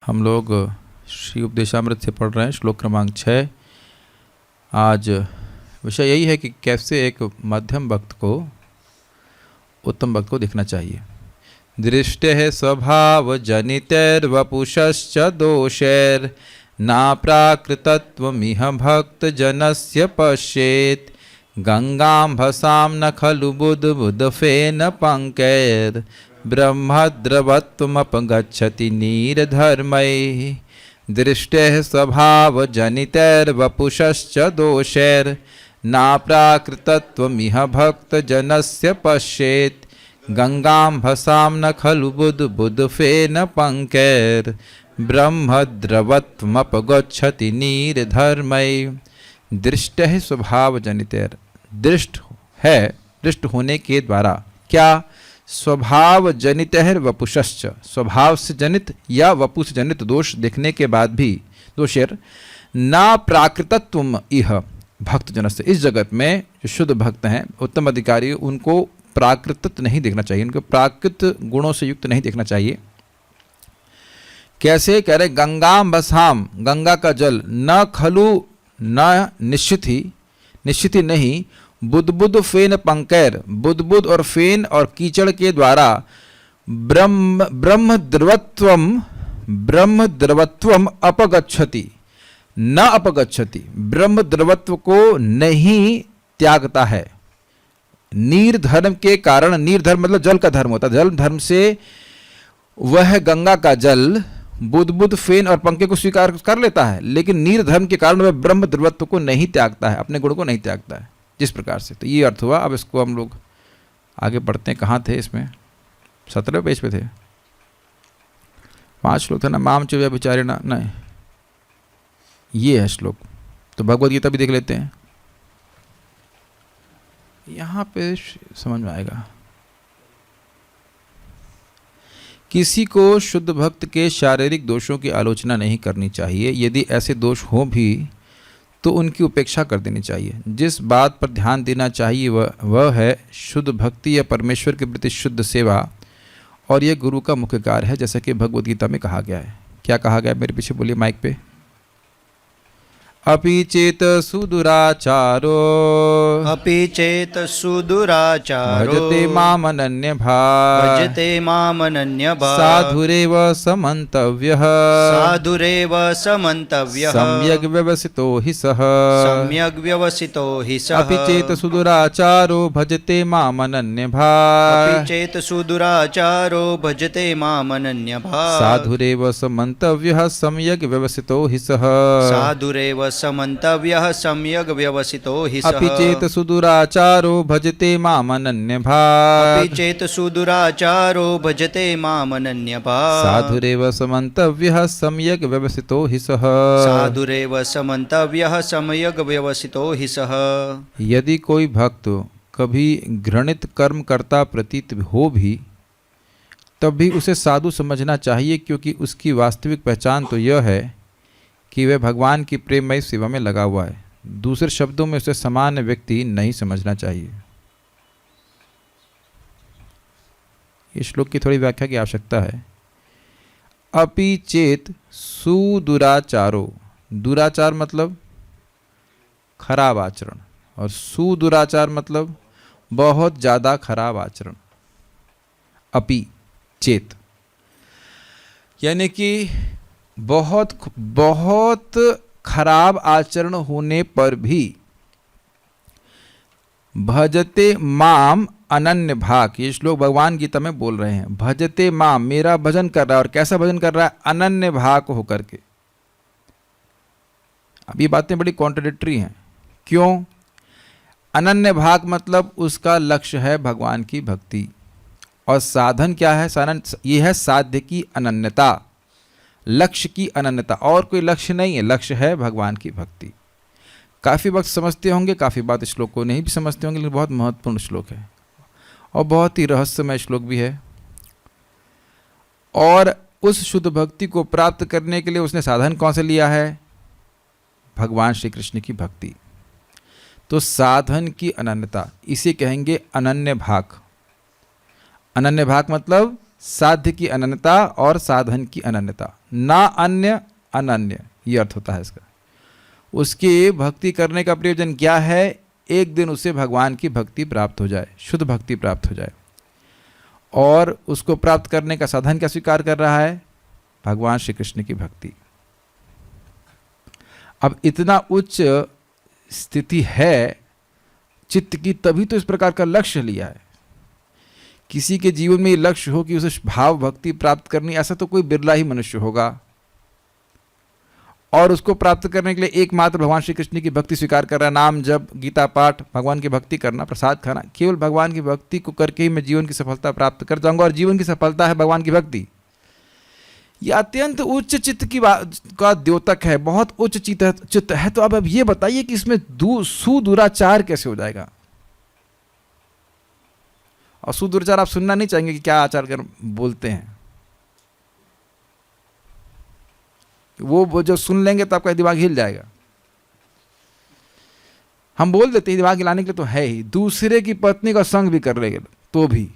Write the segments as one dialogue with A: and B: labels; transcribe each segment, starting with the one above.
A: हम लोग श्री उपदेशामृत से पढ़ रहे हैं श्लोक क्रमांक 6। आज विषय यही है कि कैसे एक मध्यम भक्त को उत्तम भक्त को दिखना चाहिए। दृष्टेः स्वभाव जनितैर्वपुषश्च दोषैर् ना प्राकृतत्वमिह भक्त जनस्य पश्येत् गंगाम्भसां न खलु बुद्बुदफेन पंकैर् ब्रह्मद्रवत्वमपगच्छति नीरधर्मैः। दृष्टेः स्वभावजनितैर्वपुषश्च दोषैर् ना प्राकृतत्वमिह भक्तजनस्य पश्येत् गंगाम्भसां न खलु बुद्बुदफेन पंकैर् ब्रह्मद्रवत्वमपगच्छति नीरधर्मैः। दृष्टेः स्वभावजनितैर्, दृष्ट है, दृष्ट होने के द्वारा क्या, स्वभाव जनित है वपुषश्च, स्वभाव से जनित या वपु से जनित दोष देखने के बाद भी दोषेर ना प्राकृतत्वम इह भक्त जन से, इस जगत में जो शुद्ध भक्त हैं उत्तम अधिकारी उनको प्राकृत नहीं देखना चाहिए, उनको प्राकृत गुणों से युक्त नहीं देखना चाहिए। कैसे कह रहे, गंगाम बसाम, गंगा का जल, न खलु न निश्चित ही नहीं, बुद्बुद फेन पंकैर, बुद्बुद और फेन और कीचड़ के द्वारा ब्रह्म द्रवत्वम अपगच्छति, न अपगच्छति, ब्रह्म द्रवत्व को नहीं त्यागता है। नीर धर्म के कारण, नीर धर्म मतलब जल का धर्म होता है, जल धर्म से वह गंगा का जल बुद्बुद फेन और पंखे को स्वीकार कर लेता है, लेकिन नीर धर्म के कारण वह ब्रह्म द्रवत्व को नहीं त्यागता है, अपने गुण को नहीं त्यागता है, जिस प्रकार से। तो ये अर्थ हुआ। अब इसको हम लोग आगे पढ़ते हैं। कहाँ थे इसमें? 17वें पेज पे थे, 5 श्लोक थे ना। माम च व्यभिचारिणा, नहीं, ये है श्लोक। तो भगवद गीता भी देख लेते हैं, यहाँ पे समझ में आएगा। किसी को शुद्ध भक्त के शारीरिक दोषों की आलोचना नहीं करनी चाहिए। यदि ऐसे दोष हो भी तो उनकी उपेक्षा कर देनी चाहिए। जिस बात पर ध्यान देना चाहिए वह है शुद्ध भक्ति या परमेश्वर के प्रति शुद्ध सेवा, और यह गुरु का मुख्य कार्य है, जैसा कि भगवद गीता में कहा गया है। क्या कहा गया है? मेरे पीछे बोलिए माइक पे। अपि चेत सुदुराचारो,
B: अपि चेत सुदुराचारो,
A: भजते माम अनन्य भाव,
B: भजते माम अनन्य भाव,
A: साधुरेव समन्तव्यः,
B: साधुरेव समन्तव्यः,
A: सम्यग् व्यवसितो हि सः,
B: सम्यग् व्यवसितो हि सः।
A: अपि चेत सुदुराचारो भजते माम अनन्य भाव,
B: अपि चेत सुदुराचारो भजते माम अनन्य भाव,
A: साधुरेव समन्तव्यः सम्यग् व्यवसितो हि सः,
B: साधुरेव समन्तव्यः सम्यग् व्यवसितो हि सः।
A: अपि चेत सुदुराचारो भजते माम अनन्य भाव,
B: अपि चेत सुदुराचारो भजते माम अनन्य भाव,
A: साधुरेव समन्तव्यः सम्यग् व्यवसितो हि सः,
B: साधुरेव समन्तव्यः सम्यग् व्यवसितो हि सः।
A: यदि कोई भक्त कभी घृणित कर्म करता प्रतीत हो भी, तब भी उसे साधु समझना चाहिए, क्योंकि उसकी वास्तविक पहचान तो यह है कि वह भगवान की प्रेममय सेवा में लगा हुआ है। दूसरे शब्दों में उसे सामान्य व्यक्ति नहीं समझना चाहिए। इस श्लोक की थोड़ी व्याख्या की आवश्यकता है। अपि चेत सुदुराचारो, दुराचार मतलब खराब आचरण, और सुदुराचार मतलब बहुत ज़्यादा खराब आचरण। अपि चेत यानी कि बहुत खराब आचरण होने पर भी भजते माम अनन्य भाग, ये श्लोक भगवान गीता में बोल रहे हैं। भजते माम, मेरा भजन कर रहा है, और कैसा भजन कर रहा है? अनन्य भाग होकर के। अब ये बातें बड़ी कॉन्ट्रडिक्टरी हैं। क्यों? अनन्य भाग मतलब उसका लक्ष्य है भगवान की भक्ति, और साधन क्या है? साधन ये है साध्य की अनन्यता, लक्ष्य की अनन्यता, और कोई लक्ष्य नहीं है, लक्ष्य है भगवान की भक्ति। काफ़ी वक्त समझते होंगे, काफ़ी बात इस श्लोक को नहीं भी समझते होंगे, लेकिन बहुत महत्वपूर्ण श्लोक है और बहुत ही रहस्यमय श्लोक भी है। और उस शुद्ध भक्ति को प्राप्त करने के लिए उसने साधन कौन से लिया है? भगवान श्री कृष्ण की भक्ति। तो साधन की अनन्यता, इसे कहेंगे अनन्य भाग। अनन्य भाग मतलब साध्य की अनन्यता और साधन की अनन्यता, ना अन्य अनन्य, ये अर्थ होता है इसका। उसकी भक्ति करने का प्रयोजन क्या है? एक दिन उसे भगवान की भक्ति प्राप्त हो जाए, शुद्ध भक्ति प्राप्त हो जाए। और उसको प्राप्त करने का साधन क्या स्वीकार कर रहा है? भगवान श्री कृष्ण की भक्ति। अब इतना उच्च स्थिति है चित्त की, तभी तो इस प्रकार का लक्ष्य लिया है। किसी के जीवन में ये लक्ष्य हो कि उसे भाव भक्ति प्राप्त करनी, ऐसा तो कोई बिरला ही मनुष्य होगा। और उसको प्राप्त करने के लिए एकमात्र भगवान श्री कृष्ण की भक्ति स्वीकार कर रहा है। नाम जप, गीता पाठ, भगवान की भक्ति करना, प्रसाद खाना, केवल भगवान की भक्ति को करके ही मैं जीवन की सफलता प्राप्त कर जाऊंगा। और जीवन की सफलता है भगवान की भक्ति। यह अत्यंत उच्च चित्त की का द्योतक है, बहुत उच्च चित्त है। तो अब ये बताइए कि इसमें सुदुराचार कैसे हो जाएगा? और सुदुराचार आप सुनना नहीं चाहेंगे कि क्या आचार कर बोलते हैं। वो जो सुन लेंगे तो आपका दिमाग हिल जाएगा। हम बोल देते हैं दिमाग हिलाने के लिए तो है ही, दूसरे की पत्नी का संग भी कर लेंगे तो भी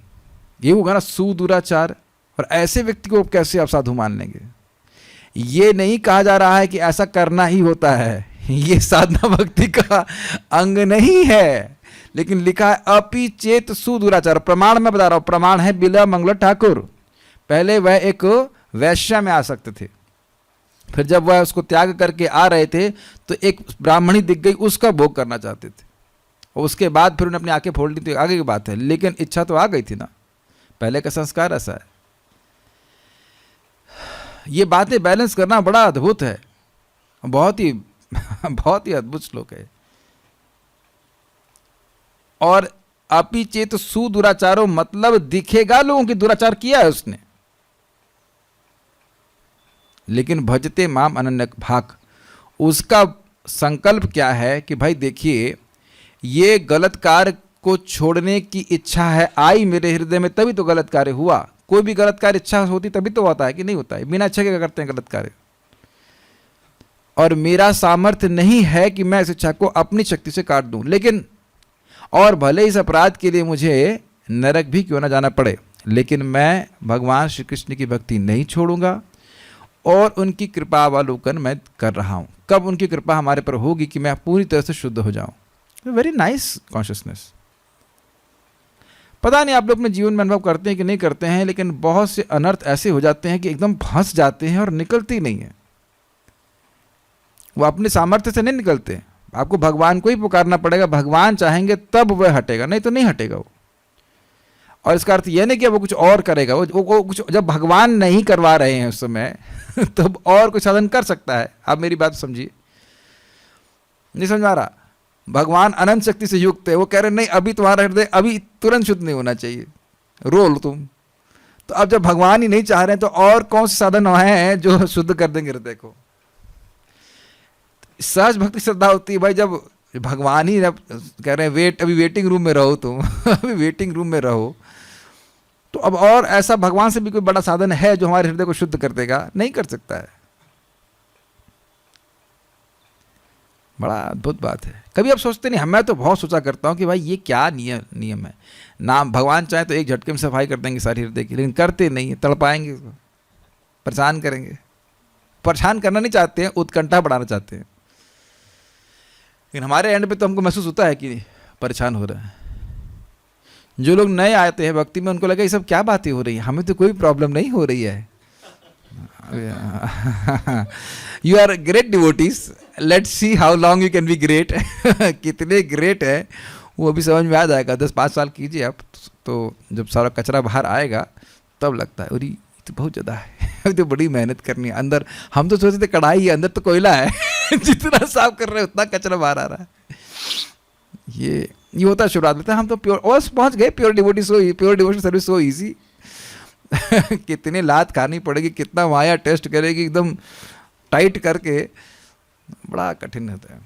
A: ये होगा ना सुदुराचार। और ऐसे व्यक्ति को कैसे आप साधु मान लेंगे? ये नहीं कहा जा रहा है कि ऐसा करना ही होता है, ये साधना भक्ति का अंग नहीं है, लेकिन लिखा है अपि चेत सुदुराचार। प्रमाण मैं बता रहा हूं, प्रमाण है बिला मंगल ठाकुर। पहले वह एक वैश्या में आ सकते थे, फिर जब वह उसको त्याग करके आ रहे थे तो एक ब्राह्मणी दिख गई, उसका भोग करना चाहते थे। और उसके बाद फिर उन्हें अपनी आंखें फोड़ ली, तो आगे की बात है, लेकिन इच्छा तो आ गई थी ना। पहले का संस्कार ऐसा है। ये बातें बैलेंस करना बड़ा अद्भुत है, बहुत ही अद्भुत श्लोक है। और अपि चेत सुदुराचारो मतलब दिखेगा लोगों की दुराचार किया है उसने, लेकिन भजते माम अनन्य भाग। उसका संकल्प क्या है कि भाई देखिए, ये गलत कार्य को छोड़ने की इच्छा है आई मेरे हृदय में, तभी तो गलत कार्य हुआ। कोई भी गलत कार्य इच्छा होती तभी तो होता है कि नहीं होता है? बिना इच्छा के करते हैं गलत कार्य। और मेरा सामर्थ्य नहीं है कि मैं इस इच्छा को अपनी शक्ति से काट दूं, लेकिन और भले इस अपराध के लिए मुझे नरक भी क्यों ना जाना पड़े, लेकिन मैं भगवान श्री कृष्ण की भक्ति नहीं छोड़ूंगा। और उनकी कृपा अवलोकन मैं कर रहा हूं। कब उनकी कृपा हमारे पर होगी कि मैं पूरी तरह से शुद्ध हो जाऊं। Very nice consciousness. पता नहीं आप लोग अपने जीवन में अनुभव करते हैं कि नहीं करते हैं, लेकिन बहुत से अनर्थ ऐसे हो जाते हैं कि एकदम फंस जाते हैं और निकलती नहीं है। वो अपने सामर्थ्य से नहीं निकलते। आपको भगवान को ही पुकारना पड़ेगा, भगवान चाहेंगे तब वह हटेगा, नहीं तो नहीं हटेगा वो। और इसका अर्थ यह नहीं कि वो कुछ और करेगा, वो कुछ जब भगवान नहीं करवा रहे हैं उस समय तब और कोई साधन कर सकता है। आप मेरी बात समझिए, नहीं समझ आ रहा? भगवान अनंत शक्ति से युक्त है, वो कह रहे नहीं अभी तुम्हारा हृदय अभी तुरंत शुद्ध नहीं होना चाहिए, रो लो तुम। तो अब जब भगवान ही नहीं चाह रहे हैं तो और कौन से साधन हैं जो शुद्ध कर देंगे हृदय को? सहज भक्ति श्रद्धा होती है भाई, जब भगवान ही कह रहे हैं अभी वेटिंग रूम में रहो तुम अभी वेटिंग रूम में रहो, तो अब और ऐसा भगवान से भी कोई बड़ा साधन है जो हमारे हृदय को शुद्ध कर देगा? नहीं कर सकता है। बड़ा अद्भुत बात है। कभी आप सोचते नहीं? मैं तो बहुत सोचा करता हूँ कि भाई ये क्या नियम है। नाम भगवान चाहे तो एक झटके में सफाई कर देंगे सारी हृदय की, लेकिन करते नहीं है, तड़पाएंगे, परेशान करेंगे। परेशान करना नहीं चाहते हैं, उत्कंठा बढ़ाना चाहते हैं। लेकिन हमारे एंड पे तो हमको महसूस होता है कि परेशान हो रहा है। जो लोग नए आते हैं भक्ति में, उनको लगा ये सब क्या बातें हो रही है, हमें तो कोई प्रॉब्लम नहीं हो रही है। You are great devotees, let's see how long you can be great. कितने ग्रेट है वो अभी समझ में आ जाएगा। 10-5 साल कीजिए आप, तो जब सारा कचरा बाहर आएगा तब लगता है अरे तो बहुत ज़्यादा है, अभी तो बड़ी मेहनत करनी है। अंदर हम तो सोचते थे कढ़ाई है, अंदर तो कोयला है जितना साफ कर रहे हैं उतना कचरा बाहर आ रहा है। ये होता है शुरुआत में। हम तो प्योर और पहुंच गए, pure devotion service so easy. कितनी लात खानी पड़ेगी, कितना माया टेस्ट करेगी एकदम टाइट करके, बड़ा कठिन होता है।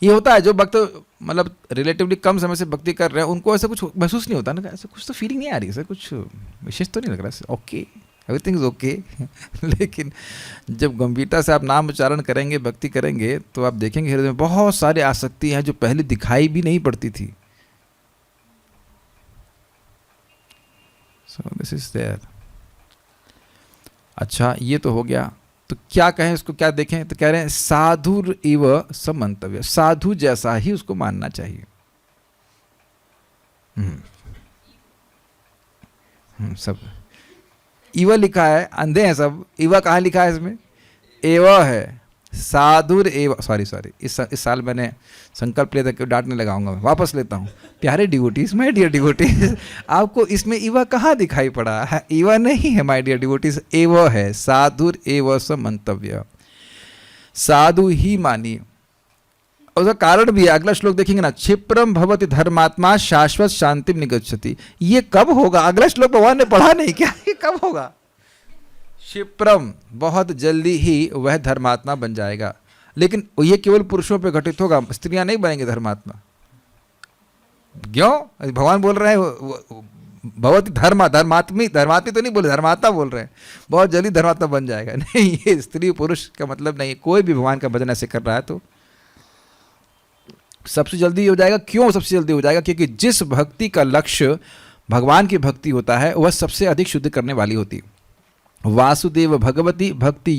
A: ये होता है जो भक्त मतलब रिलेटिवली कम समय से भक्ति कर रहे हैं, उनको ऐसा कुछ महसूस नहीं होता ना, ऐसा कुछ तो फीलिंग नहीं आ रही, ऐसा कुछ विशेष तो नहीं लग रहा, ओके एवरीथिंग इज ओके। लेकिन जब गंभीरता से आप नाम उच्चारण करेंगे, भक्ति करेंगे, तो आप देखेंगे हृदय में बहुत सारी आसक्ति हैं जो पहले दिखाई भी नहीं पड़ती थी। So this is there. अच्छा, ये तो हो गया। तो क्या कहें इसको, क्या देखें? तो कह रहे हैं साधुर इव समंतव्य, साधु जैसा ही उसको मानना चाहिए। सब इव लिखा है, अंधे हैं सब। इव कहाँ लिखा है इसमें? एव है। साधुर एव, सॉरी इस साल मैंने संकल्प लिया था कि डांटने लगाऊंगा, मैं वापस लेता हूँ। प्यारे डिवोटीज, माय डियर डिवोटीज, आपको इसमें इवा कहाँ दिखाई पड़ा है? इवा नहीं है माय डियर डिवोटीज, एव है। साधुर एव समंतव्य, साधु ही मानिए। उसका कारण भी है, अगला श्लोक देखेंगे ना, क्षिप्रम भवति धर्मात्मा शाश्वत शांतिम निगच्छति। ये कब होगा? अगला श्लोक भगवान ने पढ़ा नहीं क्या? ये कब होगा? क्षिप्रम, बहुत जल्दी ही वह धर्मात्मा बन जाएगा। लेकिन ये केवल पुरुषों पे घटित होगा, स्त्रियां नहीं बनेंगे धर्मात्मा। क्यों? भगवान बोल रहे हैं भवति धर्मात्मी तो नहीं बोले, धर्मात्मा बोल रहे हैं। बहुत जल्दी धर्मात्मा बन जाएगा। नहीं, ये स्त्री पुरुष का मतलब नहीं। कोई भी भगवान का भजन ऐसे कर रहा है तो सबसे जल्दी हो जाएगा। क्यों सबसे जल्दी हो जाएगा? क्योंकि जिस भक्ति का लक्ष्य भगवान की भक्ति होता है वह सबसे अधिक शुद्ध करने वाली होती है। वासुदेव भगवती भक्ति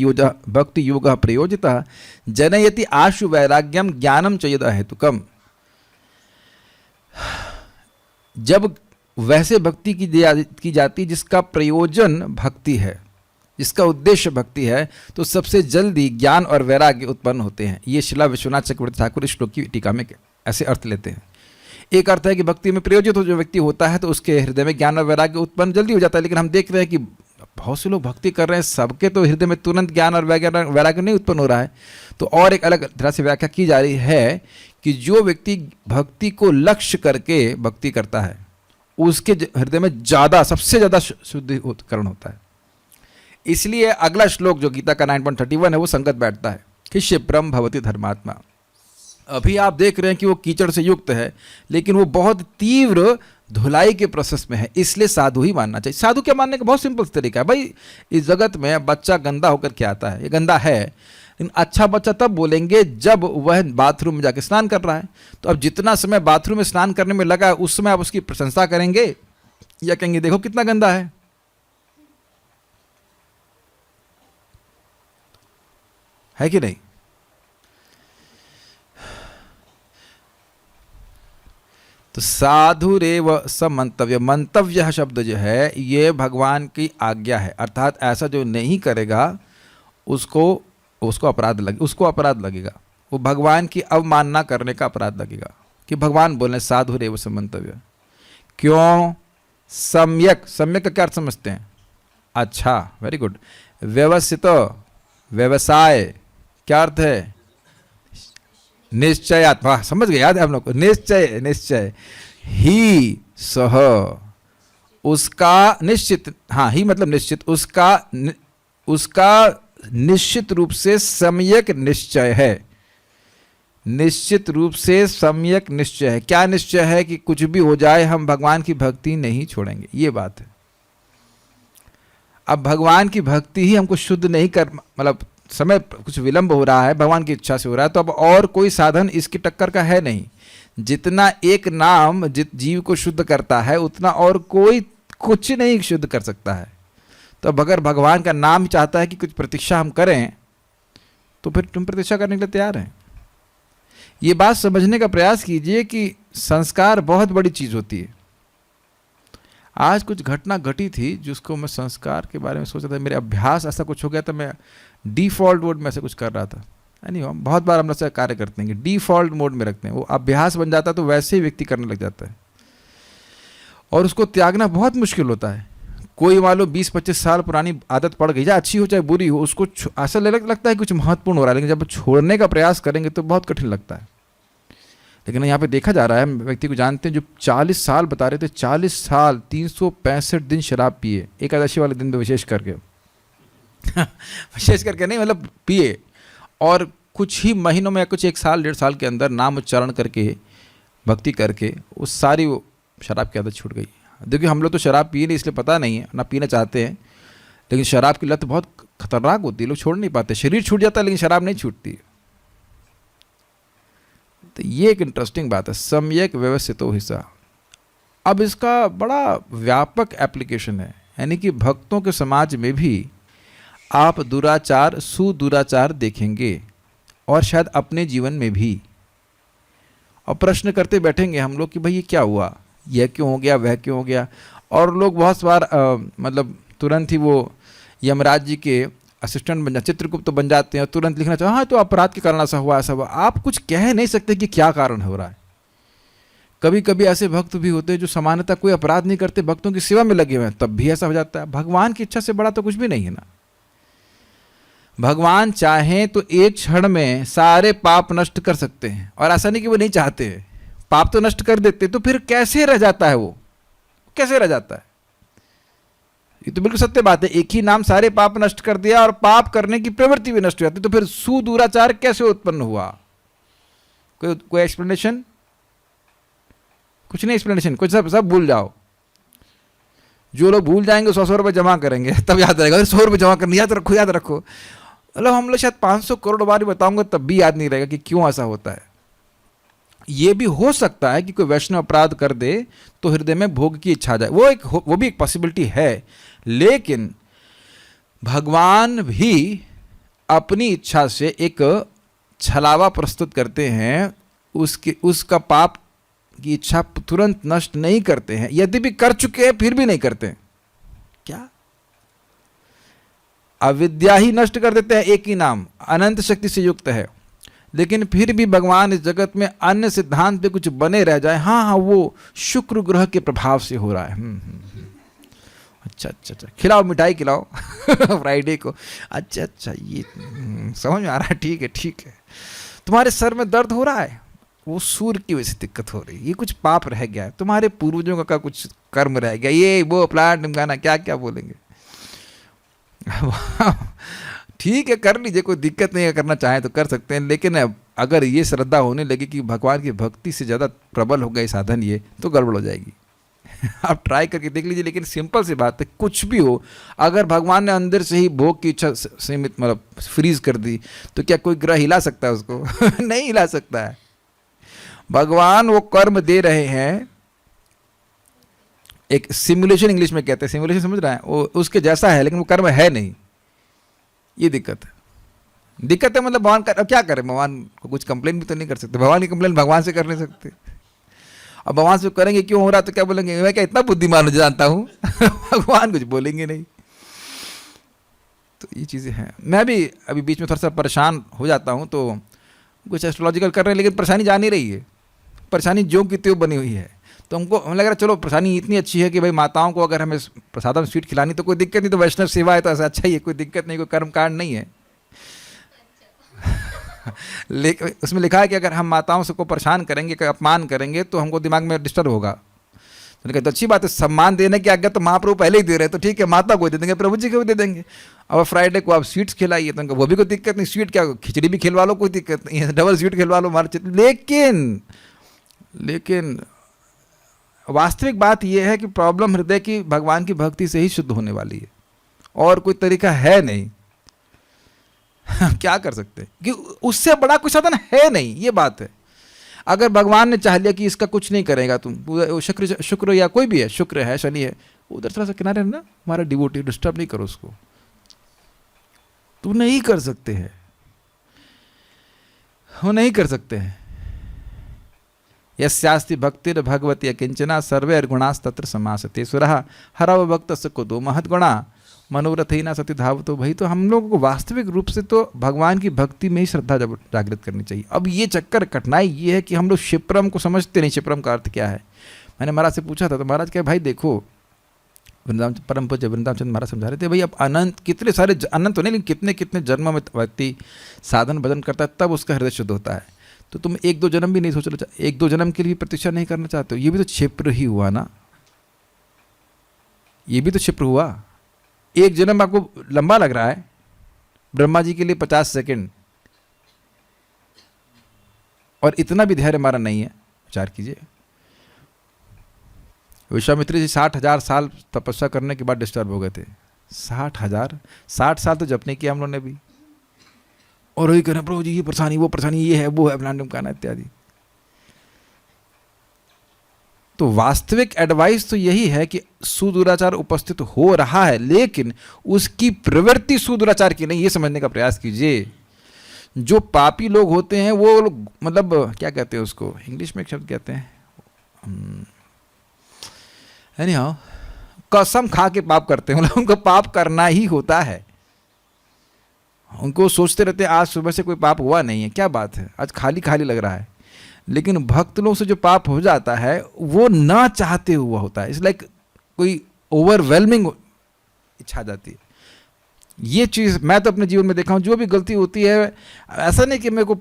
A: योग प्रयोजिता जनयति आशु वैराग्यम ज्ञानम च यदा हेतुकम। जब वैसे भक्ति की जाती जिसका प्रयोजन भक्ति है, जिसका उद्देश्य भक्ति है, तो सबसे जल्दी ज्ञान और वैराग्य उत्पन्न होते हैं। ये शिला विश्वनाथ चक्रवर्ती ठाकुर इस श्लोक की टीका में ऐसे अर्थ लेते हैं। एक अर्थ है कि भक्ति में प्रयोजित जो व्यक्ति होता है तो उसके हृदय में ज्ञान और वैराग्य उत्पन्न जल्दी हो जाता है। लेकिन हम देख रहे हैं कि बहुत से लोग भक्ति कर रहे हैं, सबके तो हृदय में तुरंत ज्ञान और वैराग्य नहीं उत्पन्न हो रहा है। तो और एक अलग तरह से व्याख्या की जा रही है कि जो व्यक्ति भक्ति को लक्ष्य करके भक्ति करता है उसके हृदय में सबसे ज्यादा शुद्धिकरण होता है। इसलिए अगला श्लोक जो गीता का 9.31 है वो संगत बैठता है कि क्षिप्रम भवति धर्मात्मा। अभी आप देख रहे हैं कि वो कीचड़ से युक्त है, लेकिन वो बहुत तीव्र धुलाई के प्रोसेस में है, इसलिए साधु ही मानना चाहिए। साधु क्या मानने का बहुत सिंपल तरीका है भाई। इस जगत में बच्चा गंदा होकर के आता है, ये गंदा है, लेकिन अच्छा बच्चा तब बोलेंगे जब वह बाथरूम में जाके स्नान कर रहा है। तो अब जितना समय बाथरूम में स्नान करने में लगा है उस समय आप उसकी प्रशंसा करेंगे या कहेंगे देखो कितना गंदा है कि नहीं? तो साधुरेव समंतव्य, मंतव्य शब्द जो है ये भगवान की आज्ञा है। अर्थात ऐसा जो नहीं करेगा उसको अपराध लगेगा, वो भगवान की अवमानना करने का अपराध लगेगा। कि भगवान बोले साधुरेव समंतव्य। क्यों? सम्यक का क्या अर्थ समझते हैं? अच्छा, वेरी गुड। व्यवस्थित, व्यवसाय क्या अर्थ है? निश्चयात्मा, समझ गए, याद है हम लोग को। निश्चय ही सह, उसका निश्चित, हाँ ही मतलब निश्चित, उसका निश्चित रूप से सम्यक निश्चय है। निश्चित रूप से सम्यक निश्चय है। क्या निश्चय है? कि कुछ भी हो जाए हम भगवान की भक्ति नहीं छोड़ेंगे, ये बात है। अब भगवान की भक्ति ही हमको शुद्ध नहीं कर, मतलब समय कुछ विलंब हो रहा है, भगवान की इच्छा से हो रहा है, तो अब और कोई साधन इसकी टक्कर का है नहीं। जितना एक नाम जीव को शुद्ध करता है उतना और कोई कुछ नहीं शुद्ध कर सकता है। तो अब अगर भगवान का नाम चाहता है कि कुछ प्रतीक्षा हम करें तो फिर तुम प्रतीक्षा करने के लिए तैयार हैं। ये बात समझने का प्रयास कीजिए कि संस्कार बहुत बड़ी चीज होती है। आज कुछ घटना घटी थी जिसको मैं संस्कार के बारे में सोचा था, मेरे अभ्यास ऐसा कुछ हो गया था, मैं डिफॉल्ट मोड में ऐसे कुछ कर रहा था। नहीं, हम बहुत बार हम लोग से कार्य करते हैं कि डिफॉल्ट मोड में रखते हैं, वो अभ्यास बन जाता है तो वैसे ही व्यक्ति करने लग जाता है और उसको त्यागना बहुत मुश्किल होता है। कोई मान लो 20-25 साल पुरानी आदत पड़ गई, चाहे अच्छी हो चाहे बुरी हो, उसको ऐसा लगता है कुछ महत्वपूर्ण हो रहा है, लेकिन जब छोड़ने का प्रयास करेंगे तो बहुत कठिन लगता है। लेकिन यहाँ पे देखा जा रहा है, व्यक्ति को जानते हैं जो 40 साल बता रहे थे, 40 साल 365 दिन शराब पिए, एकादशी वाले दिन में विशेष करके विशेष करके नहीं, मतलब पिए, और कुछ ही महीनों में, कुछ 1 साल 1.5 साल के अंदर नाम उच्चारण करके भक्ति करके उस सारी वो शराब की आदत छूट गई। देखिए हम लोग तो शराब पिए नहीं, इसलिए पता नहीं है, ना पीना चाहते हैं, लेकिन शराब की लत बहुत खतरनाक होती है, लोग छोड़ नहीं पाते। शरीर छूट जाता है लेकिन शराब नहीं छूटती। तो ये एक इंटरेस्टिंग बात है, सम्यक व्यवस्थितो हिस्सा। अब इसका बड़ा व्यापक एप्लीकेशन है, यानी कि भक्तों के समाज में भी आप दुराचार सुदुराचार देखेंगे और शायद अपने जीवन में भी। और प्रश्न करते बैठेंगे हम लोग कि भाई ये क्या हुआ, यह क्यों हो गया, वह क्यों हो गया। और लोग बहुत बार मतलब तुरंत ही वो यमराज जी के असिस्टेंट बन जाते, चित्रगुप्त बन जाते हैं, तुरंत लिखना चाहिए हाँ तो अपराध के कारण ऐसा हुआ, ऐसा हुआ। आप कुछ कह नहीं सकते कि क्या कारण हो रहा है। कभी कभी ऐसे भक्त भी होते हैं जो सामान्यतः कोई अपराध नहीं करते, भक्तों की सेवा में लगे हुए हैं, तब भी ऐसा हो जाता है। भगवान की इच्छा से बड़ा तो कुछ भी नहीं है ना। भगवान चाहें तो एक क्षण में सारे पाप नष्ट कर सकते हैं, और ऐसा नहीं कि वो नहीं चाहते, पाप तो नष्ट कर देते, तो फिर कैसे रह जाता है वो, कैसे रह जाता है? ये तो बिल्कुल सत्य बात है। एक ही नाम सारे पाप नष्ट कर दिया और पाप करने की प्रवृत्ति भी नष्ट हो जाती, तो फिर सुदुराचार कैसे उत्पन्न हुआ? कोई एक्सप्लेनेशन? कुछ नहीं एक्सप्लेनेशन, कुछ सब भूल जाओ। जो लोग भूल जाएंगे 100 रुपये जमा करेंगे तब याद रहेगा, 100 रुपये जमा करने, याद रखो याद रखो। मतलब हम लोग शायद 500 करोड़ बार बताऊंगा तब भी याद नहीं रहेगा कि क्यों ऐसा होता है। ये भी हो सकता है कि कोई वैष्णव अपराध कर दे तो हृदय में भोग की इच्छा आ जाए, वो भी एक पॉसिबिलिटी है। लेकिन भगवान भी अपनी इच्छा से एक छलावा प्रस्तुत करते हैं, उसका पाप की इच्छा तुरंत नष्ट नहीं करते हैं, यदि भी कर चुके हैं फिर भी नहीं करते। क्या अविद्या ही नष्ट कर देते हैं, एक ही नाम अनंत शक्ति से युक्त है, लेकिन फिर भी भगवान इस जगत में अन्य सिद्धांत पे कुछ बने रह जाए। हाँ, वो शुक्र ग्रह के प्रभाव से हो रहा है। अच्छा, खिलाओ मिठाई खिलाओ फ्राइडे को। अच्छा, ये समझ में आ रहा है, ठीक है। तुम्हारे सर में दर्द हो रहा है, वो सूर्य की वजह से दिक्कत हो रही है, ये कुछ पाप रह गया है, तुम्हारे पूर्वजों का कुछ कर्म रह गया, ये वो प्लांट निमगाना क्या क्या बोलेंगे। ठीक है, कर लीजिए, कोई दिक्कत नहीं है, करना चाहें तो कर सकते हैं। लेकिन अगर ये श्रद्धा होने लगे कि भगवान की भक्ति से ज़्यादा प्रबल हो गए साधन, ये तो गड़बड़ हो जाएगी। आप ट्राई करके देख लीजिए। लेकिन सिंपल सी बात है, कुछ भी हो, अगर भगवान ने अंदर से ही भोग की इच्छा सीमित मतलब फ्रीज कर दी, तो क्या कोई ग्रह हिला सकता है उसको? नहीं हिला सकता है। भगवान वो कर्म दे रहे हैं, एक सिमुलेशन इंग्लिश में कहते हैं, सिमुलेशन समझ रहा है, वो उसके जैसा है लेकिन वो कर्म है नहीं। ये दिक्कत है। मतलब भगवान क्या करे, भगवान को कुछ कंप्लेन भी तो नहीं कर सकते, भगवान की कंप्लेन भगवान से कर नहीं सकते। अब भगवान से करेंगे क्यों हो रहा, तो क्या बोलेंगे, मैं क्या इतना बुद्धिमान जानता हूँ? भगवान कुछ बोलेंगे नहीं। तो ये चीज़ें हैं। मैं भी अभी बीच में थोड़ा सा परेशान हो जाता हूँ, तो कुछ एस्ट्रोलॉजिकल कर रहे हैं, लेकिन परेशानी जा नहीं रही है, परेशानी जो की त्यों बनी हुई है। तो हमको हमें लग रहा है चलो परेशानी इतनी अच्छी है कि भाई माताओं को अगर हमें प्रसाद में स्वीट खिलानी तो कोई दिक्कत नहीं, तो वैष्णव सेवा है तो ऐसा अच्छा ही है, कोई दिक्कत नहीं, कोई कर्म कांड नहीं है। लेकिन उसमें लिखा है कि अगर हम माताओं से को परेशान करेंगे, अपमान करेंगे, तो हमको दिमाग में डिस्टर्ब होगा। तो कहते अच्छी बात है, सम्मान देने की आज्ञा तो महाप्रभु पहले ही दे रहे हैं, तो ठीक है, माता को दे देंगे, प्रभु जी को भी दे देंगे। अब फ्राइडे को आप स्वीट्स खिलाइए, तो वो भी कोई दिक्कत नहीं, स्वीट क्या, खिचड़ी भी खिलवा लो, कोई दिक्कत नहीं है, डबल स्वीट खिलवा लो हमारे चित्र। लेकिन वास्तविक बात यह है कि प्रॉब्लम हृदय की भगवान की भक्ति से ही शुद्ध होने वाली है, और कोई तरीका है नहीं। क्या कर सकते हैं कि उससे बड़ा कोई साधन है नहीं, ये बात है। अगर भगवान ने चाह लिया कि इसका कुछ नहीं करेगा तुम, शुक्र या कोई भी है, शुक्र है, शनि है, उधर थोड़ा सा किनारे ना, हमारा डिवोटी, डिस्टर्ब नहीं करो उसको, तुम नहीं कर सकते हैं, वो नहीं कर सकते हैं। यस्यास्ति भक्तिर भगवती किंचना सर्वे गुणास्तत्र समासते सुरः हरव भक्तस्य कुतो महद्गुणा मनोरथहीना सती धावतो। भाई तो हम लोगों को वास्तविक रूप से तो भगवान की भक्ति में ही श्रद्धा जागृत करनी चाहिए। अब ये चक्कर, कठिनाई ये है कि हम लोग क्षिप्रम को समझते नहीं। क्षिप्रम का अर्थ क्या है? मैंने महाराज से पूछा था, तो महाराज कहे भाई देखो, वृंदावन परम पूज्य वृंदावन चंद्र महाराज समझा रहे थे, भाई अब अनंत कितने सारे, अनंत तो नहीं लेकिन कितने कितने जन्म में व्यक्ति साधन भजन करता है, तब उसका हृदय शुद्ध होता है। तो तुम 1-2 जन्म भी नहीं सोचना चाहते, 1-2 जन्म के लिए प्रतीक्षा नहीं करना चाहते हो, ये भी तो क्षिप्र ही हुआ ना, ये भी तो क्षिप्र हुआ। 1 जन्म आपको लंबा लग रहा है, ब्रह्मा जी के लिए 50 सेकंड, और इतना भी धैर्य हमारा नहीं है। विचार कीजिए, विश्वामित्र जी 60,000 साल तपस्या करने के बाद डिस्टर्ब हो गए थे। 60 साल तो जप नहीं किया हम लोगों ने भी, और वही कह रहे हैं प्रभु जी ये परेशानी, वो परेशानी, ये है, वो है, ब्लांडम काना इत्यादि। तो वास्तविक एडवाइस तो यही है कि सुदुराचार उपस्थित हो रहा है, लेकिन उसकी प्रवृत्ति सुदुराचार की नहीं, ये समझने का प्रयास कीजिए। जो पापी लोग होते हैं वो लोग, मतलब क्या कहते हैं उसको, इंग्लिश में एक शब्द कहते हैं, एनीहाउ, कसम खा के पाप करते हैं, मतलब उनको पाप करना ही होता है। उनको सोचते रहते हैं आज सुबह से कोई पाप हुआ नहीं है, क्या बात है, आज खाली खाली लग रहा है। लेकिन भक्त लोग से जो पाप हो जाता है वो ना चाहते हुआ होता है, इट्स लाइक कोई ओवरवेलमिंग इच्छा जाती है। ये चीज़ मैं तो अपने जीवन में देखा हूँ, जो भी गलती होती है, ऐसा नहीं कि मेरे को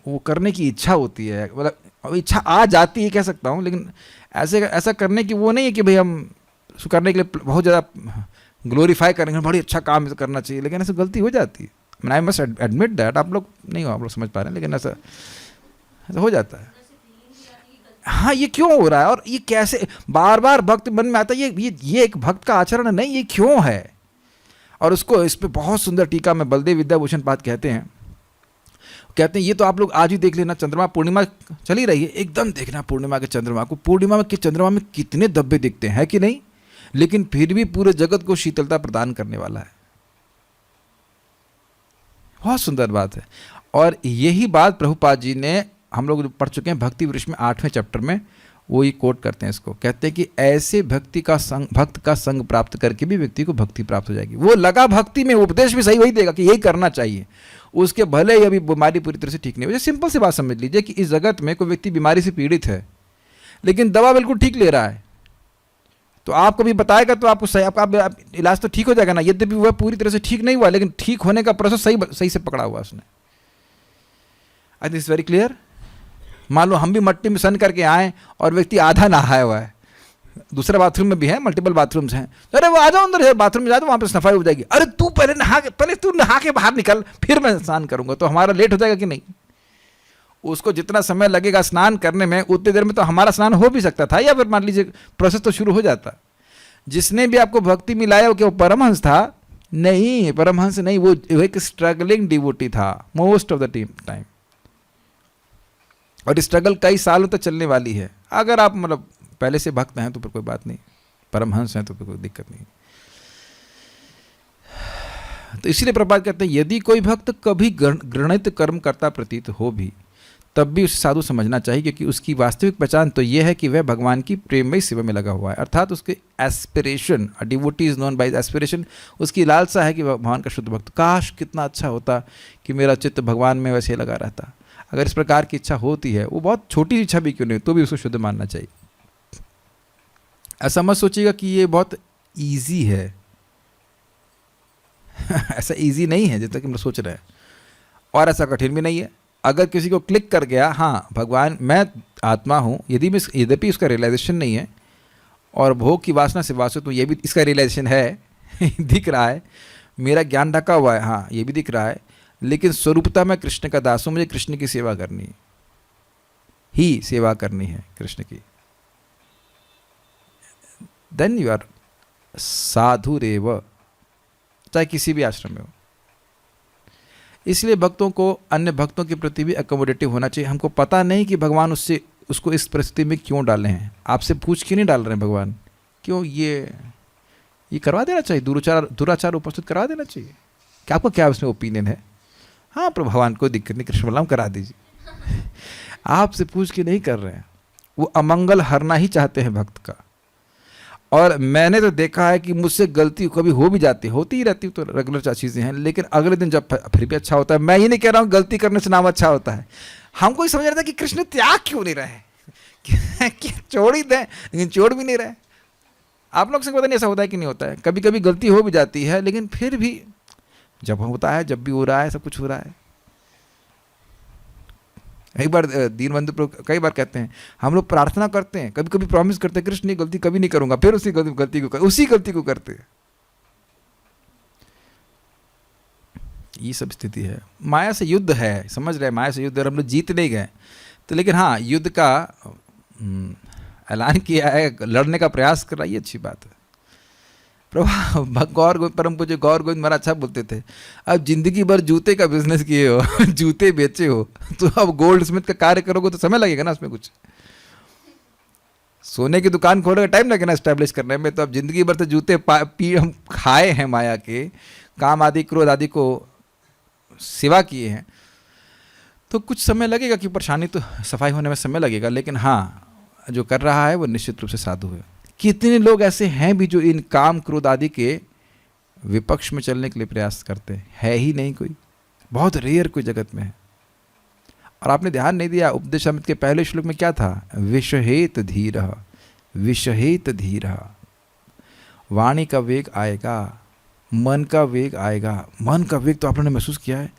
A: वो करने की इच्छा होती है, मतलब इच्छा आ जाती है कह सकता हूँ, लेकिन ऐसा करने की वो नहीं है कि भाई हम उसको करने के लिए बहुत ज़्यादा ग्लोरीफाई करेंगे, बड़ी अच्छा काम करना चाहिए, लेकिन ऐसे गलती हो जाती है। आई मस्ट एडमिट दैट, आप लोग नहीं हो, आप लोग समझ पा रहे हैं, लेकिन ऐसा हो जाता है। हाँ, ये क्यों हो रहा है और ये कैसे बार बार भक्त मन में आता है, ये एक भक्त का आचरण नहीं, ये क्यों है। और उसको इस पे बहुत सुंदर टीका में बलदेव विद्याभूषण पाद कहते हैं ये तो आप लोग आज ही देख लेना, चंद्रमा पूर्णिमा चली रही है, एकदम देखना पूर्णिमा के चंद्रमा को, पूर्णिमा के चंद्रमा में कितने धब्बे दिखते हैं कि नहीं, लेकिन फिर भी पूरे जगत को शीतलता प्रदान करने वाला है। बहुत सुंदर बात है। और यही बात प्रभुपाद जी ने, हम लोग पढ़ चुके हैं भक्ति वृक्ष में 8वें चैप्टर में, वो ही कोट करते हैं इसको, कहते हैं कि ऐसे भक्त का संग प्राप्त करके भी व्यक्ति को भक्ति प्राप्त हो जाएगी। वो लगा भक्ति में, उपदेश भी सही वही देगा कि यही करना चाहिए, उसके भले ही अभी बीमारी पूरी तरह से ठीक नहीं हो जाए। सिंपल सी बात समझ लीजिए कि इस जगत में कोई व्यक्ति बीमारी से पीड़ित है, लेकिन दवा बिल्कुल ठीक ले रहा है, तो आपको भी बताएगा तो आपको सही, आपका इलाज तो ठीक हो जाएगा ना, यद्यपि वह पूरी तरह से ठीक नहीं हुआ, लेकिन ठीक होने का प्रोसेस सही से पकड़ा हुआ उसने। I think is very clear. मान लो हम भी मट्टी में सन करके आए और व्यक्ति आधा नहाया हुआ है, दूसरा बाथरूम में भी है, मल्टीपल बाथरूम्स हैं, अरे वो आ जाओ अंदर बाथरूम में, जा तो वहाँ पे सफाई हो जाएगी, अरे तू पहले तू नहा के बाहर निकल, फिर मैं स्नान करूंगा, तो हमारा लेट हो जाएगा कि नहीं। उसको जितना समय लगेगा स्नान करने में, उतनी देर में तो हमारा स्नान हो भी सकता था, या फिर मान लीजिए प्रोसेस तो शुरू हो जाता। जिसने भी आपको भक्ति मिलाया वो क्या वो परमहंस था? नहीं, परमहंस नहीं, वो एक स्ट्रगलिंग डिवोटी था मोस्ट ऑफ द टाइम, और स्ट्रगल कई सालों तक चलने वाली है। अगर आप मतलब पहले से भक्त हैं तो फिर कोई बात नहीं, परमहंस हैं तो फिर कोई दिक्कत नहीं। तो इसलिए प्रभुपाद कहते हैं यदि कोई भक्त कभी घृणित कर्म करता प्रतीत हो भी, तब भी उसे साधु समझना चाहिए, क्योंकि उसकी वास्तविक पहचान तो यह है कि वह भगवान की प्रेममयी सेवा में लगा हुआ है, अर्थात उसके aspiration, a devotee is known by aspiration, उसकी लालसा है कि वह भगवान का शुद्ध भक्त, काश कितना अच्छा होता कि मेरा चित्त भगवान में वैसे लगा रहता। अगर इस प्रकार की इच्छा होती है, वो बहुत छोटी इच्छा भी क्यों नहीं, तो भी उसको शुद्ध मानना चाहिए। ऐसा मत सोचिएगा कि ये बहुत ईजी है ऐसा ईजी नहीं है जितना कि हम सोच रहे हैं, और ऐसा कठिन भी नहीं है। अगर किसी को क्लिक कर गया, हाँ भगवान मैं आत्मा हूँ, यद्यपि उसका रियलाइजेशन नहीं है, और भोग की वासना से वासुत हूँ, ये भी इसका रियलाइजेशन है दिख रहा है, मेरा ज्ञान ढका हुआ है, हाँ ये भी दिख रहा है, लेकिन स्वरूपता मैं कृष्ण का दास हूँ, मुझे कृष्ण की सेवा करनी है, ही सेवा करनी है कृष्ण की, देन यू आर साधु रेव, चाहे किसी भी आश्रम में हो। इसलिए भक्तों को अन्य भक्तों के प्रति भी अकोमोडेटिव होना चाहिए। हमको पता नहीं कि भगवान उसको इस परिस्थिति में क्यों डाले हैं, आपसे पूछ के नहीं डाल रहे हैं भगवान, क्यों ये करवा देना चाहिए, दुराचार उपस्थित करवा देना चाहिए, क्या आपको क्या उसमें ओपिनियन है? हाँ पर भगवान कोई दिक्कत नहीं, कृष्ण बलराम करा दीजिए आपसे पूछ के नहीं कर रहे हैं, वो अमंगल हरना ही चाहते हैं भक्त का। और मैंने तो देखा है कि मुझसे गलती कभी हो भी जाती, होती ही रहती, तो रेगुलर चीज़ें हैं, लेकिन अगले दिन जब फिर भी अच्छा होता है। मैं ये नहीं कह रहा हूँ गलती करने से नाम अच्छा होता है, हमको ही समझ रहा था कि कृष्ण त्याग क्यों नहीं रहे छोड़ ही दें, लेकिन छोड़ भी नहीं रहे। आप लोग से पता नहीं ऐसा होता है कि नहीं होता है, कभी कभी गलती हो भी जाती है, लेकिन फिर भी जब होता है, जब भी हो रहा है, सब कुछ हो रहा है। एक बार दीनबंधु कई बार कहते हैं, हम लोग प्रार्थना करते हैं, कभी कभी प्रॉमिस करते हैं कृष्ण ये गलती कभी नहीं करूंगा, फिर उसी गलती को करते हैं। ये सब स्थिति है, माया से युद्ध है, समझ रहे हैं, माया से युद्ध, और हम लोग जीत नहीं गए तो, लेकिन हाँ युद्ध का ऐलान किया है, लड़ने का प्रयास कर रहा है, ये अच्छी बात है। प्रभु परम पूज्य गौर गोविंद महाराज अच्छा बोलते थे, अब जिंदगी भर जूते का बिजनेस किए हो जूते बेचे हो, तो अब गोल्ड स्मिथ का कार्य करोगे तो समय लगेगा ना उसमें कुछ। सोने की दुकान खोलने का टाइम लगेगा ना एस्टेब्लिश करने में, तो अब जिंदगी भर से जूते पी हम खाए हैं माया के, काम आदि क्रोध आदि को सेवा किए हैं, तो कुछ समय लगेगा कि परेशानी तो सफाई होने में समय लगेगा, लेकिन हाँ जो कर रहा है वो निश्चित रूप से साधु है। कितने लोग ऐसे हैं भी जो इन काम क्रोध आदि के विपक्ष में चलने के लिए प्रयास करते हैं? है ही नहीं कोई, बहुत रेयर कोई जगत में है। और आपने ध्यान नहीं दिया, उपदेशामृत के पहले श्लोक में क्या था? विषहेत धीरः, विषहेत धीरः। वाणी का वेग आएगा, मन का वेग आएगा। मन का वेग तो आप लोगों ने महसूस किया है,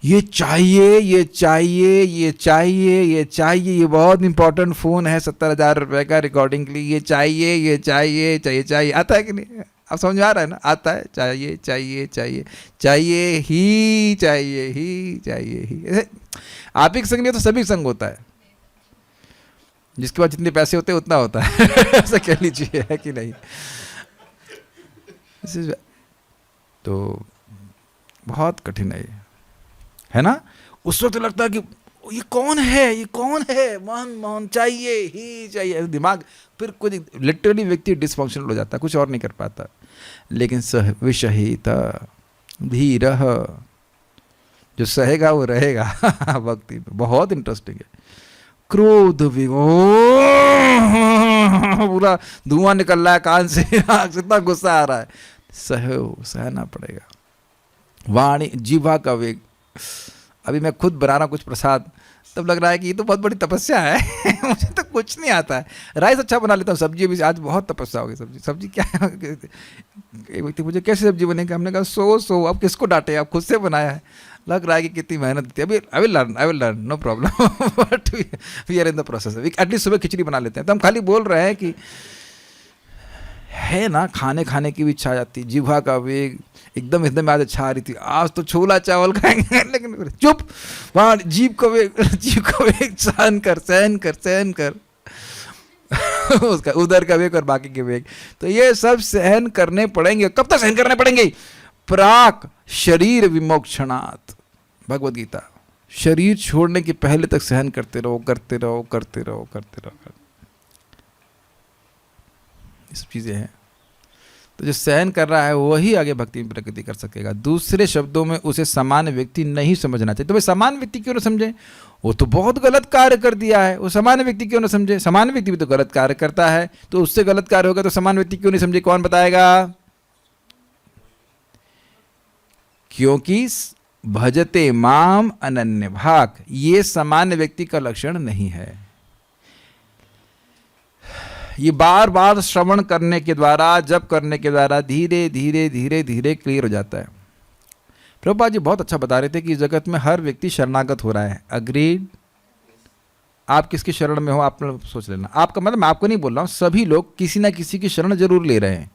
A: ये चाहिए, ये चाहिए, ये चाहिए, ये चाहिए, ये बहुत इंपॉर्टेंट फ़ोन है 70,000 रुपये का रिकॉर्डिंग के लिए, ये चाहिए, ये चाहिए, चाहिए चाहिए। आता है कि नहीं? आप समझ में आ रहा है ना? आता है, चाहिए चाहिए चाहिए चाहिए ही, चाहिए ही, चाहिए ही। आप ही के संग नहीं तो सभी के संग होता है, जिसके पास जितने पैसे होते हैं उतना होता है ऐसा कह लीजिए, है कि नहीं? तो बहुत कठिन है ना? उस वक्त लगता है कि ये कौन है, ये कौन है, मन चाहिए ही चाहिए, दिमाग फिर कुछ लिटरली व्यक्ति डिसफंक्शनल हो जाता है, कुछ और नहीं कर पाता। लेकिन विषहित धीरः, जो सहेगा वो रहेगा भक्ति में। बहुत इंटरेस्टिंग है। क्रोध भी पूरा धुआं निकल रहा है कान से, इतना गुस्सा आ रहा है, सहना पड़ेगा। वाणी, जीवा का वेग। अभी मैं खुद बना रहा हूँ कुछ प्रसाद, तब लग रहा है कि ये तो बहुत बड़ी तपस्या है मुझे तो कुछ नहीं आता है। राइस अच्छा बना लेता हूँ, सब्जी भी आज बहुत तपस्या हो गई। सब्जी क्या है? एक व्यक्ति मुझे कैसे सब्जी बनेगी, हमने कहा सो अब किसको डांटे, आप खुद से बनाया है। लग रहा है कि कितनी मेहनत थी। अभी I will learn, no problem, but we are in the process. At least सुबह खिचड़ी बना लेते हैं। तो हम खाली बोल रहे हैं कि है ना, खाने की भी इच्छा आ जाती, जिह्वा का वेग एकदम आज अच्छा आ रही थी, आज तो छोला चावल खाएंगे, लेकिन चुप, वहाँ जीभ का वेग सहन कर उसका उधर का वेग और बाकी के वेग, तो ये सब सहन करने पड़ेंगे। कब तक सहन करने पड़ेंगे? प्राक शरीर विमोक्षणात्, भगवद गीता। शरीर छोड़ने के पहले तक सहन करते रहो। ये सब चीज़ें हैं। तो जो सहन कर रहा है वही आगे भक्ति में प्रगति कर सकेगा। दूसरे शब्दों में उसे सामान्य व्यक्ति नहीं समझना चाहिए। तो भाई सामान्य व्यक्ति क्यों ना समझे? वो तो बहुत गलत कार्य कर दिया है, वो सामान्य व्यक्ति क्यों ना समझे? सामान्य व्यक्ति भी तो गलत कार्य करता है, तो उससे गलत कार्य होगा तो सामान्य व्यक्ति क्यों नहीं समझे? कौन बताएगा? क्योंकि भजते माम अनन्य भाग, ये सामान्य व्यक्ति का लक्षण नहीं है। ये बार बार श्रवण करने के द्वारा, जप करने के द्वारा धीरे धीरे क्लियर हो जाता है। प्रभुपाद जी बहुत अच्छा बता रहे थे कि जगत में हर व्यक्ति शरणागत हो रहा है। अग्रीड? आप किसकी शरण में हो आप सोच लेना। आपका मतलब, मैं आपको नहीं बोल रहा हूँ, सभी लोग किसी ना किसी की शरण जरूर ले रहे हैं,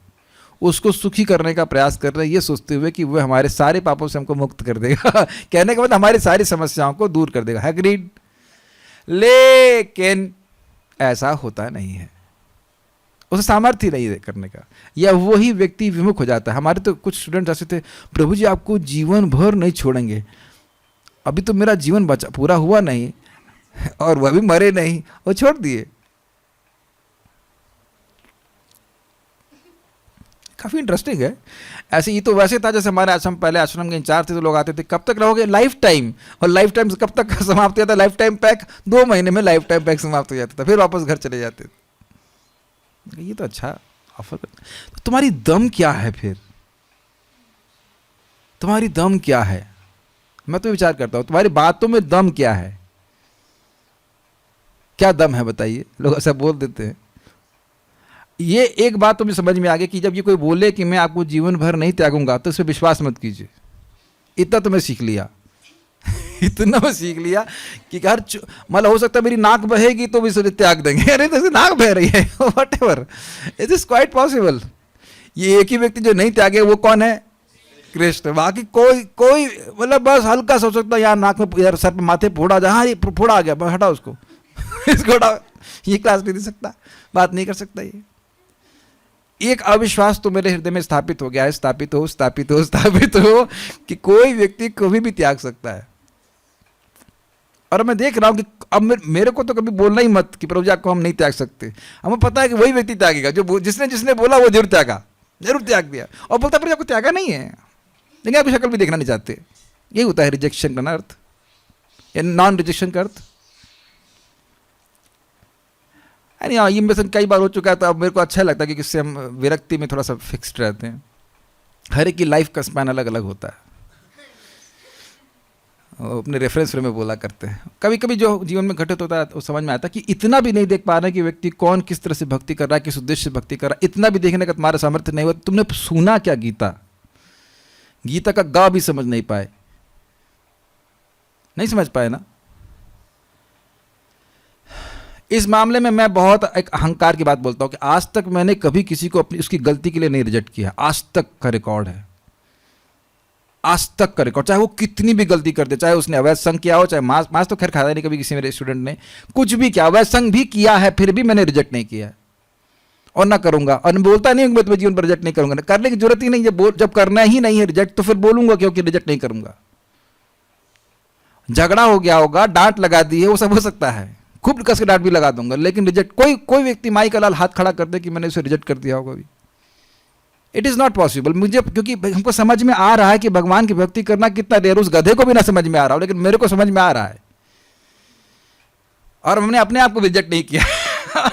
A: उसको सुखी करने का प्रयास कर रहे हैं, ये सोचते हुए कि वह हमारे सारे पापों से हमको मुक्त कर देगा कहने का मतलब हमारी सारी समस्याओं को दूर कर देगा। अग्रीड? लेकिन ऐसा होता नहीं है, उसे सामर्थ्य नहीं है करने का, या वही व्यक्ति विमुख हो जाता है। हमारे तो कुछ स्टूडेंट ऐसे थे, प्रभु जी आपको जीवन भर नहीं छोड़ेंगे। अभी तो मेरा जीवन बचा पूरा हुआ नहीं और वह भी मरे नहीं, वो छोड़ दिए। काफ़ी इंटरेस्टिंग है। ऐसे ही तो वैसे था जैसे हमारे आश्रम, पहले आश्रम के इंचार्ज थे, तो लोग आते थे, कब तक रहोगे? Life time. और लाइफ टाइम कब तक समाप्त हो जाता? लाइफ टाइम पैक 2 महीने में लाइफ टाइम पैक समाप्त हो जाता था, फिर वापस घर चले जाते थे। ये तो अच्छा ऑफर। तो तुम्हारी दम क्या है फिर? तुम्हारी दम क्या है? मैं तो विचार करता हूं तुम्हारी बातों में दम क्या है? क्या दम है बताइए? लोग ऐसा बोल देते हैं। ये एक बात तो मुझे समझ में आ गई कि जब ये कोई बोले कि मैं आपको जीवन भर नहीं त्यागूंगा, तो इस पर विश्वास मत कीजिए। इतना तो मैं सीख लिया इतना मैं सीख लिया कि हर मतलब हो सकता है मेरी नाक बहेगी तो भी इसे त्याग देंगे। अरे तो नाक बह रही है what ever, it is quite possible. ये एक ही व्यक्ति जो नहीं त्यागे वो कौन है? कृष्ण। बाकी कोई मतलब बस हल्का सा हो सकता है, यहाँ नाक में, यार सर पे, माथे फोड़ा जा, हाँ ये फोड़ा आ गया, बस हटा उसको इसको हटा। ये क्लास नहीं दे सकता, बात नहीं कर सकता। ये एक अविश्वास तो मेरे हृदय में स्थापित हो गया है, स्थापित हो कि कोई व्यक्ति कभी भी त्याग सकता है। और मैं देख रहा हूँ कि अब मेरे को तो कभी बोलना ही मत कि प्रभु जी आपको हम नहीं त्याग सकते। हमें पता है कि वही व्यक्ति त्यागेगा जो जिसने बोला वो जरूर त्यागा, जरूर त्याग दिया, और बोलता प्रभु जी आपको त्यागा नहीं है, लेकिन आपकी शक्ल भी देखना नहीं चाहते। यही होता है रिजेक्शन का अर्थ या नॉन रिजेक्शन का अर्थ। हाँ, ये मेरे कई बार हो चुका है, तो अब मेरे को अच्छा लगता है कि इससे हम विरक्ति में थोड़ा सा फिक्स्ड रहते हैं। हर एक की लाइफ का स्पैन अलग अलग होता है, अपने रेफरेंस फ्रेम में बोला करते हैं। कभी कभी जो जीवन में घटित होता है वो समझ में आता है कि इतना भी नहीं देख पा रहे कि व्यक्ति कौन किस तरह से भक्ति कर रहा है, किस उद्देश्य से भक्ति कर रहा है, इतना भी देखने का तुम्हारा सामर्थ्य नहीं हुआ। तुमने सुना क्या गीता? गीता का गा भी समझ नहीं पाए, नहीं समझ पाए ना। इस मामले में मैं बहुत एक अहंकार की बात बोलता हूं कि आज तक मैंने कभी किसी को अपनी उसकी गलती के लिए नहीं रिजेक्ट किया। आज तक का रिकॉर्ड है, आज तक का रिकॉर्ड, चाहे वो कितनी भी गलती कर दे, चाहे उसने अवैध संग किया हो, चाहे मांस तो खैर खाया नहीं कभी किसी मेरे स्टूडेंट ने, कुछ भी किया, अवैध संग भी किया है, फिर भी मैंने रिजेक्ट नहीं किया और ना करूंगा। और मैं बोलता नहीं हूं मैं तुम्हें जीवन पर रिजेक्ट नहीं करूंगा, करने की जरूरत ही नहीं है। जब करना ही नहीं है रिजेक्ट तो फिर बोलूंगा क्योंकि रिजेक्ट नहीं करूंगा। झगड़ा हो गया होगा, डांट लगा दी है, वो सब हो सकता है, खूब कस के डांट भी लगा दूंगा, लेकिन रिजेक्ट कोई व्यक्ति माई का लाल हाथ खड़ा कर दे कि मैंने उसे रिजेक्ट कर दिया होगा भी, इट इज नॉट पॉसिबल। मुझे क्योंकि हमको समझ में आ रहा है कि भगवान की भक्ति करना कितना रेयर, उस गधे को भी ना समझ में आ रहा हो, लेकिन मेरे को समझ में आ रहा है, और हमने अपने आप को रिजेक्ट नहीं किया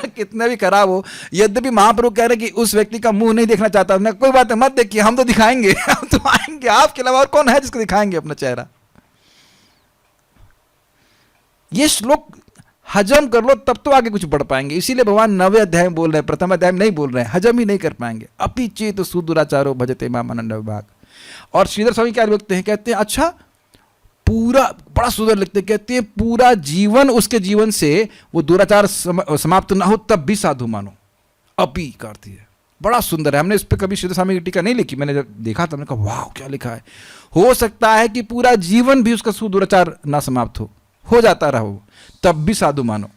A: कितना भी खराब हो। यद्यपि महाप्रभु कह रहे कि उस व्यक्ति का मुंह नहीं देखना चाहता, हमने कोई बात है मत देखिए, हम तो दिखाएंगे हम तो आएंगे, आपके अलावा और कौन है जिसको दिखाएंगे अपना चेहरा। ये श्लोक हजम कर लो तब तो आगे कुछ बढ़ पाएंगे। इसीलिए भगवान 9वें अध्याय में बोल रहे हैं, प्रथम अध्याय में नहीं बोल रहे हैं, हजम ही नहीं कर पाएंगे। अपि चेत सुदुराचारो भजते मामानंद विभाग। और श्रीधर स्वामी क्या लिखते हैं, कहते हैं अच्छा पूरा, बड़ा सुंदर लिखते हैं, कहते हैं पूरा जीवन उसके जीवन से वो दुराचार समाप्त ना हो तब भी साधु मानो। अपि करती है, बड़ा सुंदर है। हमने इस पर कभी श्रीधर स्वामी की टीका नहीं लिखी, मैंने जब देखा तो मैंने कहा वाह क्या लिखा है। हो सकता है कि पूरा जीवन भी उसका सुदुराचार ना समाप्त हो जाता रहो तब भी साधु मानो।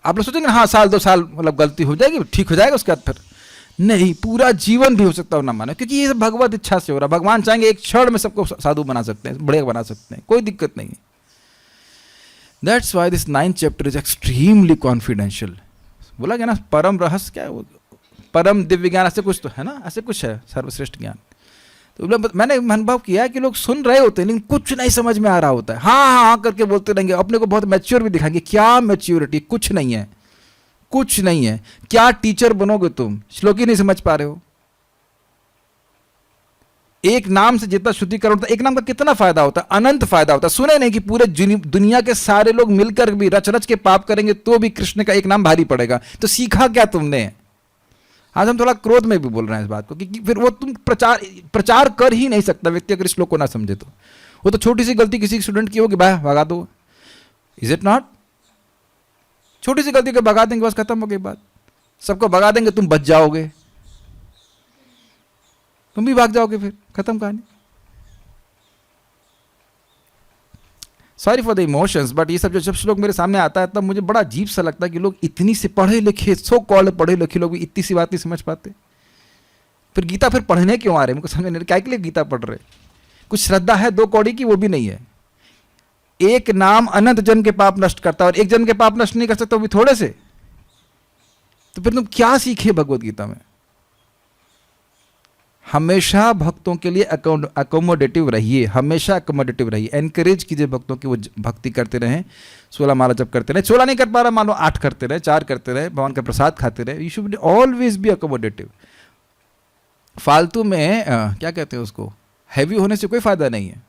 A: आप लोग सोचेंगे हाँ साल 2 साल मतलब गलती हो जाएगी ठीक हो जाएगा उसके बाद, फिर नहीं, पूरा जीवन भी हो सकता है ना मानो, क्योंकि ये भगवत इच्छा से हो रहा है। भगवान चाहेंगे एक क्षण में सबको साधु बना सकते हैं, बढ़िया बना सकते हैं, कोई दिक्कत नहीं है। That's why this 9th chapter is extremely confidential. बोला गया ना परम रहस्य क्या है वो, परम दिव्य ज्ञान, ऐसे कुछ तो है ना, ऐसे कुछ है सर्वश्रेष्ठ ज्ञान। तो मैंने अनुभव किया है कि लोग सुन रहे होते हैं लेकिन कुछ नहीं समझ में आ रहा होता है, हाँ हाँ करके बोलते रहेंगे, अपने को बहुत मैच्योर भी दिखाएंगे। क्या मैच्योरिटी, कुछ नहीं है, कुछ नहीं है। क्या टीचर बनोगे तुम, श्लोक ही नहीं समझ पा रहे हो। एक नाम से जितना शुद्धिकरण होता है, एक नाम का कितना फायदा होता है, अनंत फायदा होता है। सुने नहीं कि पूरे दुनिया के सारे लोग मिलकर भी रच रच के पाप करेंगे तो भी कृष्ण का एक नाम भारी पड़ेगा। तो सीखा क्या तुमने। आज हम थोड़ा क्रोध में भी बोल रहे हैं इस बात को, कि फिर वो तुम प्रचार कर ही नहीं सकता व्यक्ति अगर इस श्लोक को ना समझे तो। वो तो छोटी सी गलती किसी स्टूडेंट की होगी, भाई भगा दो, इज इट नॉट। छोटी सी गलती को भगा देंगे बस खत्म हो गई बात। सबको भगा देंगे, तुम बच जाओगे, तुम भी भाग जाओगे, फिर खत्म कहानी। Sorry for the emotions, but ये सब जब श्लोक मेरे सामने आता है तब मुझे बड़ा अजीब सा लगता है कि लोग इतनी से पढ़े लिखे, सो कॉल्ड पढ़े लिखे लोग भी इतनी सी बात नहीं समझ पाते। फिर गीता फिर पढ़ने क्यों आ रहे हैं, मुझको समझ नहीं, क्या के लिए गीता पढ़ रहे। कुछ श्रद्धा है 2 कौड़ी की, वो भी नहीं है। एक नाम अनंत जन्म के पाप नष्ट करता है और एक जन्म के पाप नष्ट नहीं कर सकता, वो भी थोड़े से। तो फिर तुम क्या सीखे भगवत गीता में। हमेशा भक्तों के लिए अकोमोडेटिव रहिए, हमेशा अकोमोडेटिव रहिए। एनकरेज कीजिए भक्तों की वो भक्ति करते रहें, 16 माला जप करते रहें। 16 नहीं कर पा रहा मान लो 8 करते रहे, 4 करते रहे, भगवान का प्रसाद खाते रहे। You should always be accommodative. फालतू में क्या कहते हैं उसको, हैवी होने से कोई फायदा नहीं है।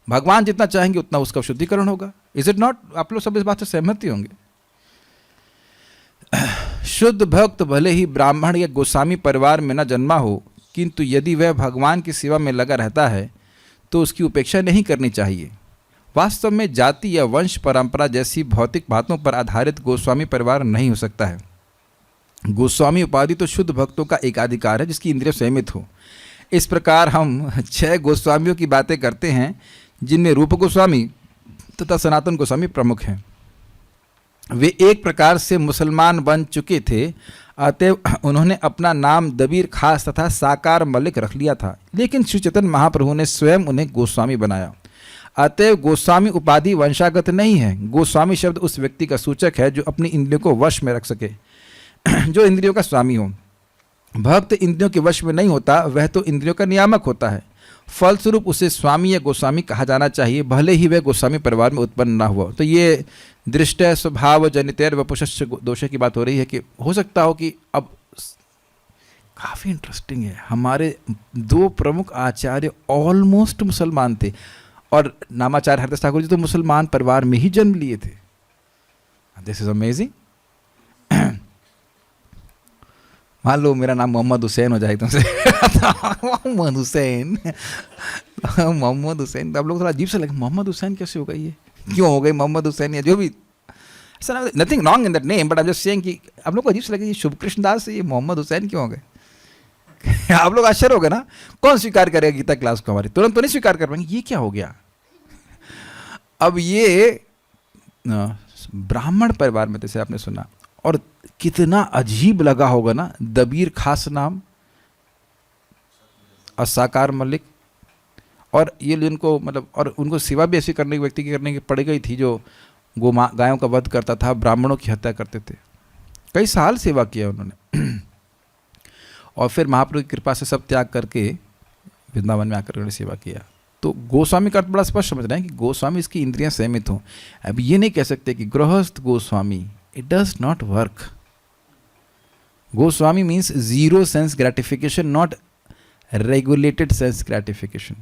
A: भगवान जितना चाहेंगे उतना उसका शुद्धिकरण होगा। Is it not. आप लोग सब इस बात से सहमत ही होंगे। शुद्ध भक्त भले ही ब्राह्मण या गोस्वामी परिवार में न जन्मा हो, किंतु यदि वह भगवान की सेवा में लगा रहता है तो उसकी उपेक्षा नहीं करनी चाहिए। वास्तव में जाति या वंश परंपरा जैसी भौतिक बातों पर आधारित गोस्वामी परिवार नहीं हो सकता है। गोस्वामी उपाधि तो शुद्ध भक्तों का एकाधिकार है जिसकी इंद्रिय संयमित हो। इस प्रकार हम 6 गोस्वामियों की बातें करते हैं जिनमें रूप गोस्वामी तथा सनातन गोस्वामी प्रमुख हैं। वे एक प्रकार से मुसलमान बन चुके थे, अतएव उन्होंने अपना नाम दबीर खास तथा साकार मलिक रख लिया था, लेकिन श्री चैतन्य महाप्रभु ने स्वयं उन्हें गोस्वामी बनाया। अतएव गोस्वामी उपाधि वंशागत नहीं है। गोस्वामी शब्द उस व्यक्ति का सूचक है जो अपनी इंद्रियों को वश में रख सके, जो इंद्रियों का स्वामी हो। भक्त इंद्रियों के वश में नहीं होता, वह तो इंद्रियों का नियामक होता है। फलस्वरूप उसे स्वामी या गोस्वामी कहा जाना चाहिए, भले ही वह गोस्वामी परिवार में उत्पन्न ना हुआ। तो ये दृष्ट स्वभाव जनितेर वपुषश्च दोष की बात हो रही है कि हो सकता हो कि अब काफ़ी इंटरेस्टिंग है, हमारे दो प्रमुख आचार्य ऑलमोस्ट मुसलमान थे और नामाचार्य हरदास ठाकुर जी तो मुसलमान परिवार में ही जन्म लिए थे। This is amazing. मान लो मेरा नाम मोहम्मद हुसैन हो जाए तुमसे मोहम्मद हुसैन मोहम्मद हुसैन, तो आप लोग थोड़ा अजीब से लगे, मोहम्मद हुसैन कैसे हो गई, ये क्यों हो गई मोहम्मद हुसैन या जो भी, ऐसा nothing wrong in that name, but I am just saying कि आप लोग को अजीब से लगे ये शुभ कृष्ण दास ये मोहम्मद हुसैन क्यों हो गए आप लोग आश्चर्य हो गए ना। कौन स्वीकार करेगा गीता क्लास को हमारी, तुरंत तो नहीं स्वीकार कर पाएंगे, ये क्या हो गया। अब ये ब्राह्मण परिवार में जैसे आपने सुना, और कितना अजीब लगा होगा ना, दबीर खास नाम, असाकार मलिक, और ये उनको मतलब, और उनको सेवा भी ऐसी करने की व्यक्ति की करने की पड़ गई थी जो गायों का वध करता था, ब्राह्मणों की हत्या करते थे। कई साल सेवा किया उन्होंने और फिर महाप्रभु की कृपा से सब त्याग करके वृंदावन में आकर उन्होंने सेवा किया। तो गोस्वामी का अर्थ बड़ा स्पष्ट समझ रहे हैं कि गोस्वामी इसकी इंद्रियां संयमित हों। अब ये नहीं कह सकते कि गृहस्थ Goswami, it does not work. Goswami means zero sense gratification, not regulated sense gratification.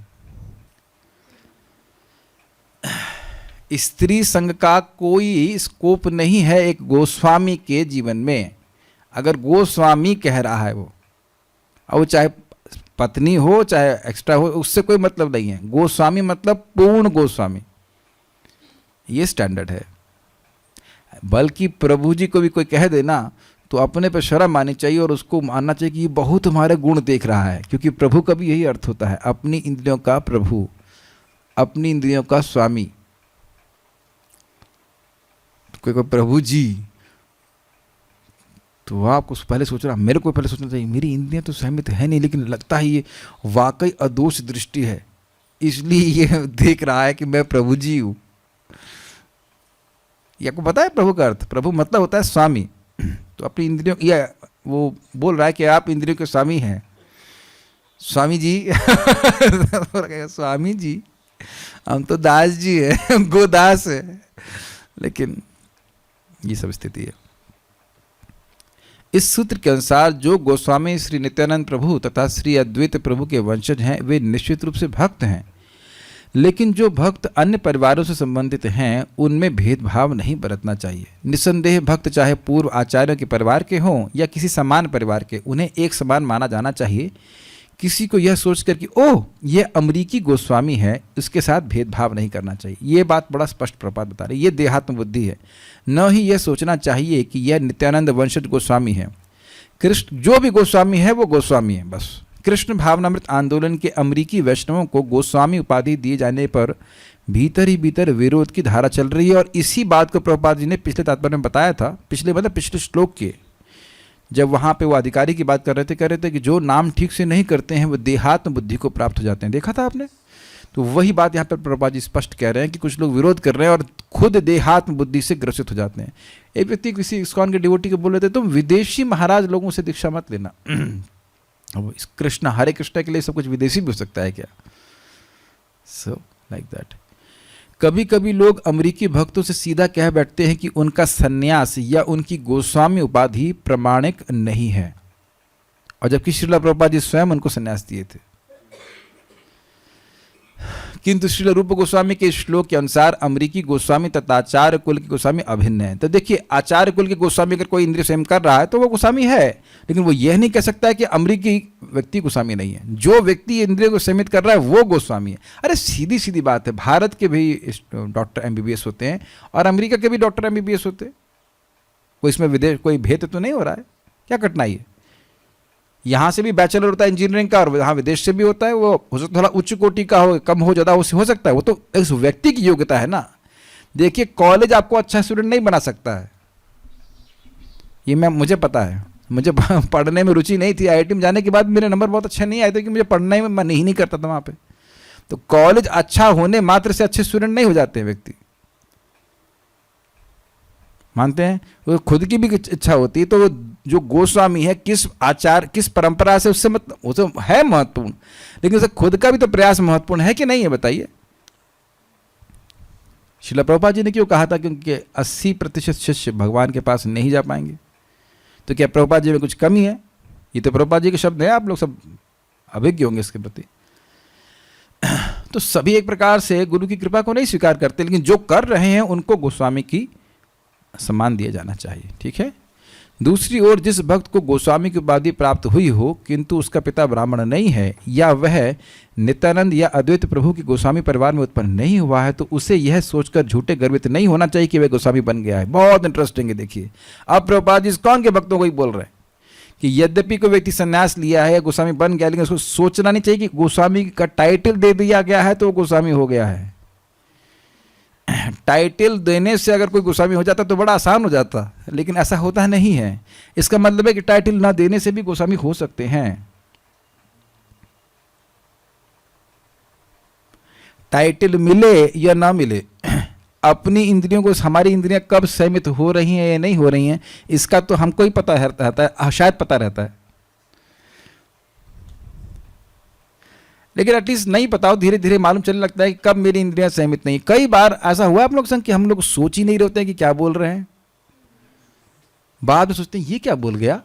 A: स्त्री संग का कोई स्कोप नहीं है एक गोस्वामी के जीवन में। अगर गोस्वामी कह रहा है वो, और वो चाहे पत्नी हो चाहे एक्स्ट्रा हो, उससे कोई मतलब नहीं है। गोस्वामी मतलब पूर्ण गोस्वामी, ये स्टैंडर्ड है। बल्कि प्रभु जी को भी कोई कह देना तो अपने पर शर्म आनी चाहिए और उसको मानना चाहिए कि ये बहुत हमारे गुण देख रहा है, क्योंकि प्रभु का भी यही अर्थ होता है, अपनी इंद्रियों का प्रभु, अपनी इंद्रियों का स्वामी। कोई प्रभु जी, तो आपको पहले सोचना, मेरे को पहले सोचना चाहिए मेरी इंद्रियां तो सहमित है नहीं, लेकिन लगता है ये वाकई अदोष दृष्टि है, इसलिए ये देख रहा है कि मैं प्रभु जी हूं। ये आपको पता है प्रभु का अर्थ? प्रभु मतलब होता है स्वामी। तो अपनी इंद्रियों, या वो बोल रहा है कि आप इंद्रियों के स्वामी हैं, स्वामी जी स्वामी जी हम तो दास जी है, गोदास है। लेकिन ये सब स्थिति है। इस सूत्र के अनुसार जो गोस्वामी श्री नित्यानंद प्रभु तथा श्री अद्वैत प्रभु के वंशज हैं वे निश्चित रूप से भक्त हैं, लेकिन जो भक्त अन्य परिवारों से संबंधित हैं उनमें भेदभाव नहीं बरतना चाहिए। निस्संदेह भक्त चाहे पूर्व आचार्यों के परिवार के हों या किसी समान परिवार के, उन्हें एक समान माना जाना चाहिए। किसी को यह सोचकर कि ओह यह अमरीकी गोस्वामी है, उसके साथ भेदभाव नहीं करना चाहिए। ये बात बड़ा स्पष्ट प्रपात बता रही है, ये देहात्म बुद्धि है। न ही यह सोचना चाहिए कि यह नित्यानंद वंशज गोस्वामी है। कृष्ण जो भी गोस्वामी है वो गोस्वामी है बस। कृष्ण भावनामृत आंदोलन के अमरीकी वैष्णवों को गोस्वामी उपाधि दिए जाने पर भीतर ही भीतर विरोध की धारा चल रही है, और इसी बात को प्रभुपाद जी ने पिछले तात्पर्य में बताया था, पिछले श्लोक के, जब वहाँ पे वो अधिकारी की बात कर रहे थे, कह रहे थे कि जो नाम ठीक से नहीं करते हैं वो देहात्म बुद्धि को प्राप्त हो जाते हैं। देखा था आपने? तो वही बात यहाँ पर प्रभुपाद जी स्पष्ट कह रहे हैं कि कुछ लोग विरोध कर रहे हैं और खुद देहात्म बुद्धि से ग्रसित हो जाते हैं। एक व्यक्ति किसी इस्कॉन के डिवोटी को बोल रहे थे, तुम विदेशी महाराज लोगों से दीक्षा मत लेना। अब कृष्ण, हरे कृष्ण के लिए सब कुछ विदेशी भी हो सकता है क्या? So like that. कभी कभी लोग अमरीकी भक्तों से सीधा कह बैठते हैं कि उनका सन्यास या उनकी गोस्वामी उपाधि प्रमाणिक नहीं है, और जबकि श्रील प्रभुपाद जी स्वयं उनको सन्यास दिए थे। किंतु श्रील रूप गोस्वामी के श्लोक के अनुसार अमरीकी गोस्वामी तथा आचार्य कुल के गोस्वामी अभिन्न है। तो देखिए, आचार्य कुल के गोस्वामी अगर कोई इंद्रिय संयम कर रहा है तो वो गोस्वामी है, लेकिन वो यह नहीं कह सकता है कि अमरीकी व्यक्ति गोस्वामी नहीं है। जो व्यक्ति इंद्रिय को संयमित कर रहा है वो गोस्वामी है। अरे सीधी सीधी बात है, भारत के भी डॉक्टर MBBS होते हैं और अमेरिका के भी डॉक्टर MBBS होते हैं। कोई इसमें विदेश कोई भेद तो नहीं हो रहा है, क्या कठिनाई है? यहाँ से भी बैचलर होता है इंजीनियरिंग का, और यहाँ विदेश से भी होता है। वो हो सकता थोड़ा उच्च कोटि का हो, कम हो, ज़्यादा हो सकता है, वो तो इस व्यक्ति की योग्यता है ना। देखिए, कॉलेज आपको अच्छा स्टूडेंट नहीं बना सकता है, ये मुझे पता है। मुझे पढ़ने में रुचि नहीं थी, IIT में जाने के बाद मेरे नंबर बहुत अच्छे नहीं आए थे कि मुझे पढ़ने में मन ही नहीं करता था वहाँ पे। तो कॉलेज अच्छा होने मात्र से अच्छे स्टूडेंट नहीं हो जाते हैं व्यक्ति, मानते हैं? वो खुद की भी इच्छा होती है, तो वो जो गोस्वामी है किस आचार किस परंपरा से, उससे मतलब वो तो है महत्वपूर्ण, लेकिन उसे खुद का भी तो प्रयास महत्वपूर्ण है कि नहीं है, बताइए। श्रील प्रभुपाद जी ने क्यों कहा था कि उनके 80% शिष्य भगवान के पास नहीं जा पाएंगे? तो क्या प्रभुपाद जी में कुछ कमी है? ये तो प्रभुपाद जी के शब्द हैं, आप लोग सब अभिज्ञ होंगे इसके प्रति। तो सभी एक प्रकार से गुरु की कृपा को नहीं स्वीकार करते, लेकिन जो कर रहे हैं उनको गोस्वामी की सम्मान दिया जाना चाहिए, ठीक है। दूसरी ओर जिस भक्त को गोस्वामी की उपाधि प्राप्त हुई हो किंतु उसका पिता ब्राह्मण नहीं है, या वह नित्यानंद या अद्वैत प्रभु की गोस्वामी परिवार में उत्पन्न नहीं हुआ है, तो उसे यह सोचकर झूठे गर्वित नहीं होना चाहिए कि वह गोस्वामी बन गया है। बहुत इंटरेस्टिंग है, देखिए अब प्रभुपाद जी कौन के भक्तों को ही बोल रहे हैं कि यद्यपि कोई व्यक्ति संन्यास लिया है या गोस्वामी बन गया, लेकिन उसको सोचना नहीं चाहिए कि गोस्वामी का टाइटल दे दिया गया है तो वो गोस्वामी हो गया है। टाइटल देने से अगर कोई गोस्वामी हो जाता तो बड़ा आसान हो जाता, लेकिन ऐसा होता नहीं है। इसका मतलब है कि टाइटल ना देने से भी गोस्वामी हो सकते हैं। टाइटल मिले या ना मिले, अपनी इंद्रियों को, हमारी इंद्रियां कब संयमित हो रही हैं या नहीं हो रही हैं, इसका तो हमको ही पता रहता है, शायद पता रहता है, लेकिन एटलीस्ट नहीं पता हो, धीरे धीरे मालूम चलने लगता है कि कब मेरी इंद्रियां संयमित नहीं। कई बार ऐसा हुआ आप लोग संग कि हम लोग सोच ही नहीं रहे होते हैं कि क्या बोल रहे हैं, बाद में सोचते हैं ये क्या बोल गया।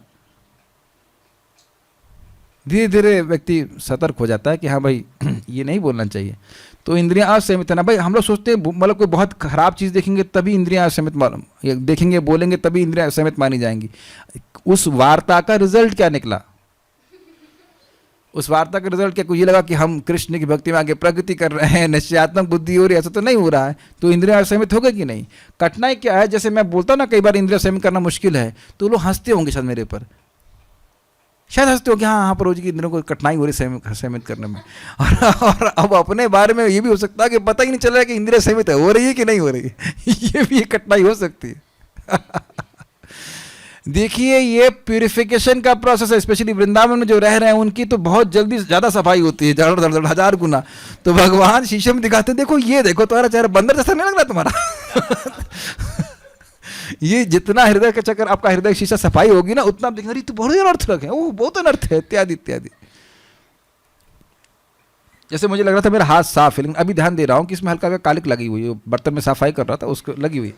A: धीरे धीरे व्यक्ति सतर्क हो जाता है कि हाँ भाई ये नहीं बोलना चाहिए, तो इंद्रियां असंयमित है ना भाई। हम लोग सोचते हैं मतलब कोई बहुत खराब चीज़ देखेंगे तभी इंद्रियां असंयमित मालूम, देखेंगे बोलेंगे तभी इंद्रियां असंयमित मानी जाएंगी। उस वार्ता का रिजल्ट क्या निकला? उस वार्ता का रिजल्ट क्या? कुछ ये लगा कि हम कृष्ण की भक्ति में आगे प्रगति कर रहे हैं, निश्चयात्मक बुद्धि हो रही है, ऐसा तो नहीं हो रहा है, तो इंद्रियां असंयमित हो गई कि नहीं? कठिनाई क्या है, जैसे मैं बोलता हूँ ना कई बार इंद्रियां संयमित करना मुश्किल है, तो लोग हंसते होंगे शायद मेरे पर, शायद हंसते हो कि हाँ परोज की इंद्रियों को कठिनाई हो रही संयमित करने में। और अब अपने बारे में ये भी हो सकता है कि पता ही नहीं चल रहा है कि इंद्रियां संयमित हो रही है कि नहीं हो रही ये भी एक कठिनाई हो सकती है। देखिए ये प्यूरिफिकेशन का प्रोसेस है, स्पेशली वृंदावन में जो रह रहे हैं उनकी तो बहुत जल्दी ज़्यादा सफाई होती है, जड़ 1000 गुना। तो भगवान शीशे में दिखाते हैं, देखो ये देखो तुम्हारा चेहरा बंदर जैसा नहीं लग रहा तुम्हारा ये जितना हृदय का चक्कर, आपका हृदय शीशा सफाई होगी ना, उतना आप देखेंगे अरे तो बहुत अनर्थक है, वो बहुत अनर्थ है, इत्यादि इत्यादि। जैसे मुझे लग रहा था मेरा हाथ साफ है, लेकिन अभी ध्यान दे रहा हूँ कि इसमें हल्का कालिक लगी हुई है, बर्तन में सफाई कर रहा था उसको लगी हुई,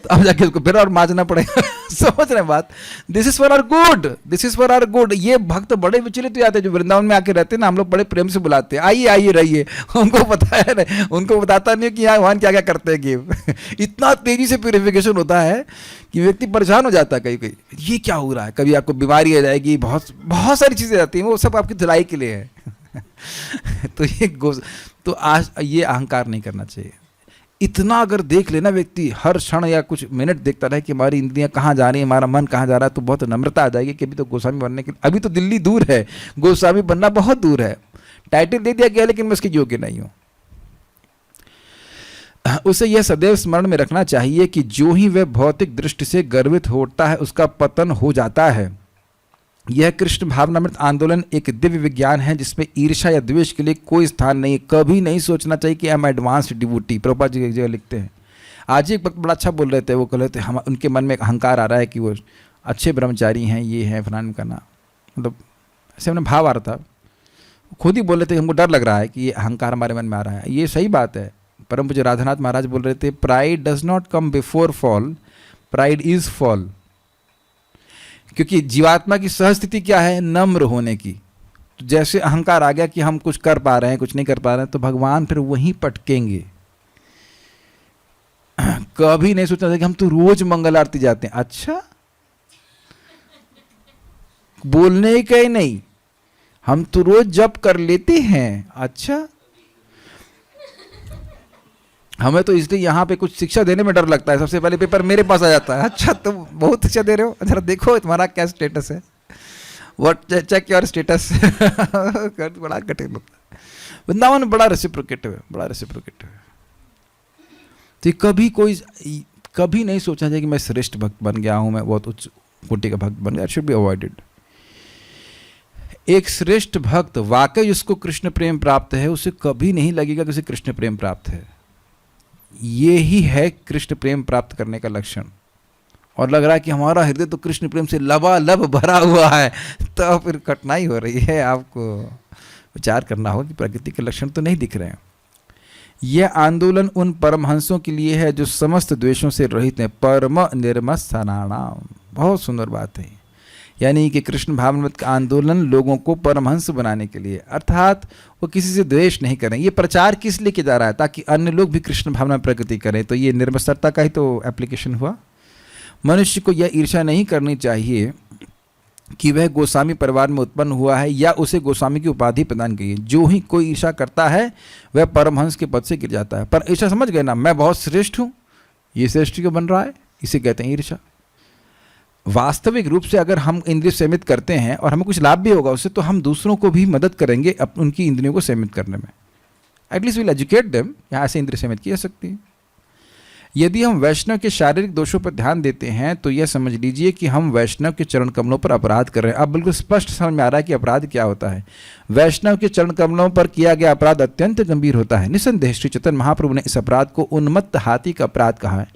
A: तो अब जाके उसको फिर और मांजना पड़ेगा समझ रहे हैं बात? This is for our good, this is for our good. ये भक्त बड़े विचलित हो जाते हैं जो वृंदावन में आके रहते हैं ना, हम लोग बड़े प्रेम से बुलाते हैं, आइए आइए रहिए, उनको पता है ना, उनको बताता नहीं कि यहाँ भगवान क्या क्या करते हैं। इतना तेजी से प्यूरिफिकेशन होता है कि व्यक्ति परेशान हो जाता है कहीं कहीं, ये क्या हो रहा है, कभी आपको बीमारी आ जाएगी, बहुत बहुत सारी चीज़ें आती हैं, वो सब आपकी धुलाई के लिए है। तो आज ये अहंकार नहीं करना चाहिए। इतना अगर देख लेना व्यक्ति हर क्षण या कुछ मिनट देखता रहे कि हमारी इंद्रियां कहाँ जा रही है, हमारा मन कहाँ जा रहा है, तो बहुत नम्रता आ जाएगी कि अभी तो गोस्वामी बनने के, अभी तो दिल्ली दूर है, गोस्वामी बनना बहुत दूर है। टाइटल दे दिया गया लेकिन मैं उसके योग्य नहीं हूँ। उसे यह सदैव स्मरण में रखना चाहिए कि जो ही वह भौतिक दृष्टि से गर्वित होता है उसका पतन हो जाता है। यह कृष्ण भावनामृत आंदोलन एक दिव्य विज्ञान है जिसमें ईर्ष्या या द्वेष के लिए कोई स्थान नहीं। कभी नहीं सोचना चाहिए कि हम एडवांस्ड डिवोटी। प्रभुपाद जी एक जगह लिखते हैं, आज एक वक्त बड़ा अच्छा बोल रहे थे, वो कह रहे थे हम उनके मन में एक अहंकार आ रहा है कि वो अच्छे ब्रह्मचारी हैं, ये हैं फलान करना, मतलब ऐसे उन्हें भाव आ रहा था, खुद ही बोल रहे थे हमको डर लग रहा है कि ये अहंकार हमारे मन में आ रहा है। ये सही बात है। परम पूज्य राधानाथ महाराज बोल रहे थे, pride does not come before fall, pride is fall. क्योंकि जीवात्मा की सहज स्थिति क्या है? नम्र होने की। तो जैसे अहंकार आ गया कि हम कुछ कर पा रहे हैं, कुछ नहीं कर पा रहे हैं, तो भगवान फिर वहीं पटकेंगे। कभी नहीं सोचना था कि हम तो रोज मंगल आरती जाते हैं। अच्छा, बोलने का ही नहीं, हम तो रोज जप कर लेते हैं। अच्छा, हमें तो इसलिए यहाँ पे कुछ शिक्षा देने में डर लगता है, सबसे पहले पेपर मेरे पास आ जाता है। अच्छा, तुम बहुत शिक्षा दे रहे हो, जरा देखो तुम्हारा क्या स्टेटस है, व्हाट चेक योर स्टेटस। बड़ा कठिन होता है। वृंदावन बड़ा रेसिप्रोकेटिव है, बड़ा रेसिप्रोकेटिव है। तो कभी नहीं सोचना चाहिए कि मैं श्रेष्ठ भक्त बन गया हूँ, मैं बहुत उच्च कोटि का भक्त बन गया। It should be avoided. एक श्रेष्ठ भक्त वाकई उसको कृष्ण प्रेम प्राप्त है, उसे कभी नहीं लगेगा कि उसे कृष्ण प्रेम प्राप्त है। ये ही है कृष्ण प्रेम प्राप्त करने का लक्षण। और लग रहा है कि हमारा हृदय तो कृष्ण प्रेम से लबालब भरा हुआ है, तो फिर कठिनाई हो रही है। आपको विचार करना होगा कि प्रकृति के लक्षण तो नहीं दिख रहे हैं। यह आंदोलन उन परमहंसों के लिए है जो समस्त द्वेषों से रहित हैं, परम निर्मत्सनाणाम। बहुत सुंदर बात है। यानी कि कृष्ण भावनामृत का आंदोलन लोगों को परमहंस बनाने के लिए, अर्थात वो किसी से द्वेष नहीं करें। ये प्रचार किस लिए किया जा रहा है? ताकि अन्य लोग भी कृष्ण भावना प्रकृति करें। तो ये निर्मत्सरता का ही तो एप्लीकेशन हुआ। मनुष्य को यह ईर्ष्या नहीं करनी चाहिए कि वह गोस्वामी परिवार में उत्पन्न हुआ है या उसे गोस्वामी की उपाधि प्रदान की है। जो ही कोई ईर्ष्या करता है वह परमहंस के पद से गिर जाता है। पर ईर्ष्या समझ गए ना, मैं बहुत श्रेष्ठ हूँ, ये श्रेष्ठ क्यों बन रहा है? इसे कहते हैं ईर्ष्या। वास्तविक रूप से अगर हम इंद्रिय सीमित करते हैं और हमें कुछ लाभ भी होगा उससे, तो हम दूसरों को भी मदद करेंगे उनकी इंद्रियों को सीमित करने में। At least will educate them. यहाँ से इंद्रिय सीमित की जा सकती है। यदि हम वैष्णव के शारीरिक दोषों पर ध्यान देते हैं तो यह समझ लीजिए कि हम वैष्णव के चरण कमलों पर अपराध कर रहे हैं। अब बिल्कुल स्पष्ट समझ में आ रहा है कि अपराध क्या होता है। वैष्णव के चरण कमलों पर किया गया अपराध अत्यंत गंभीर होता है। निसंदेह श्री चैतन्य महाप्रभु ने इस अपराध को उन्मत्त हाथी का अपराध कहा है।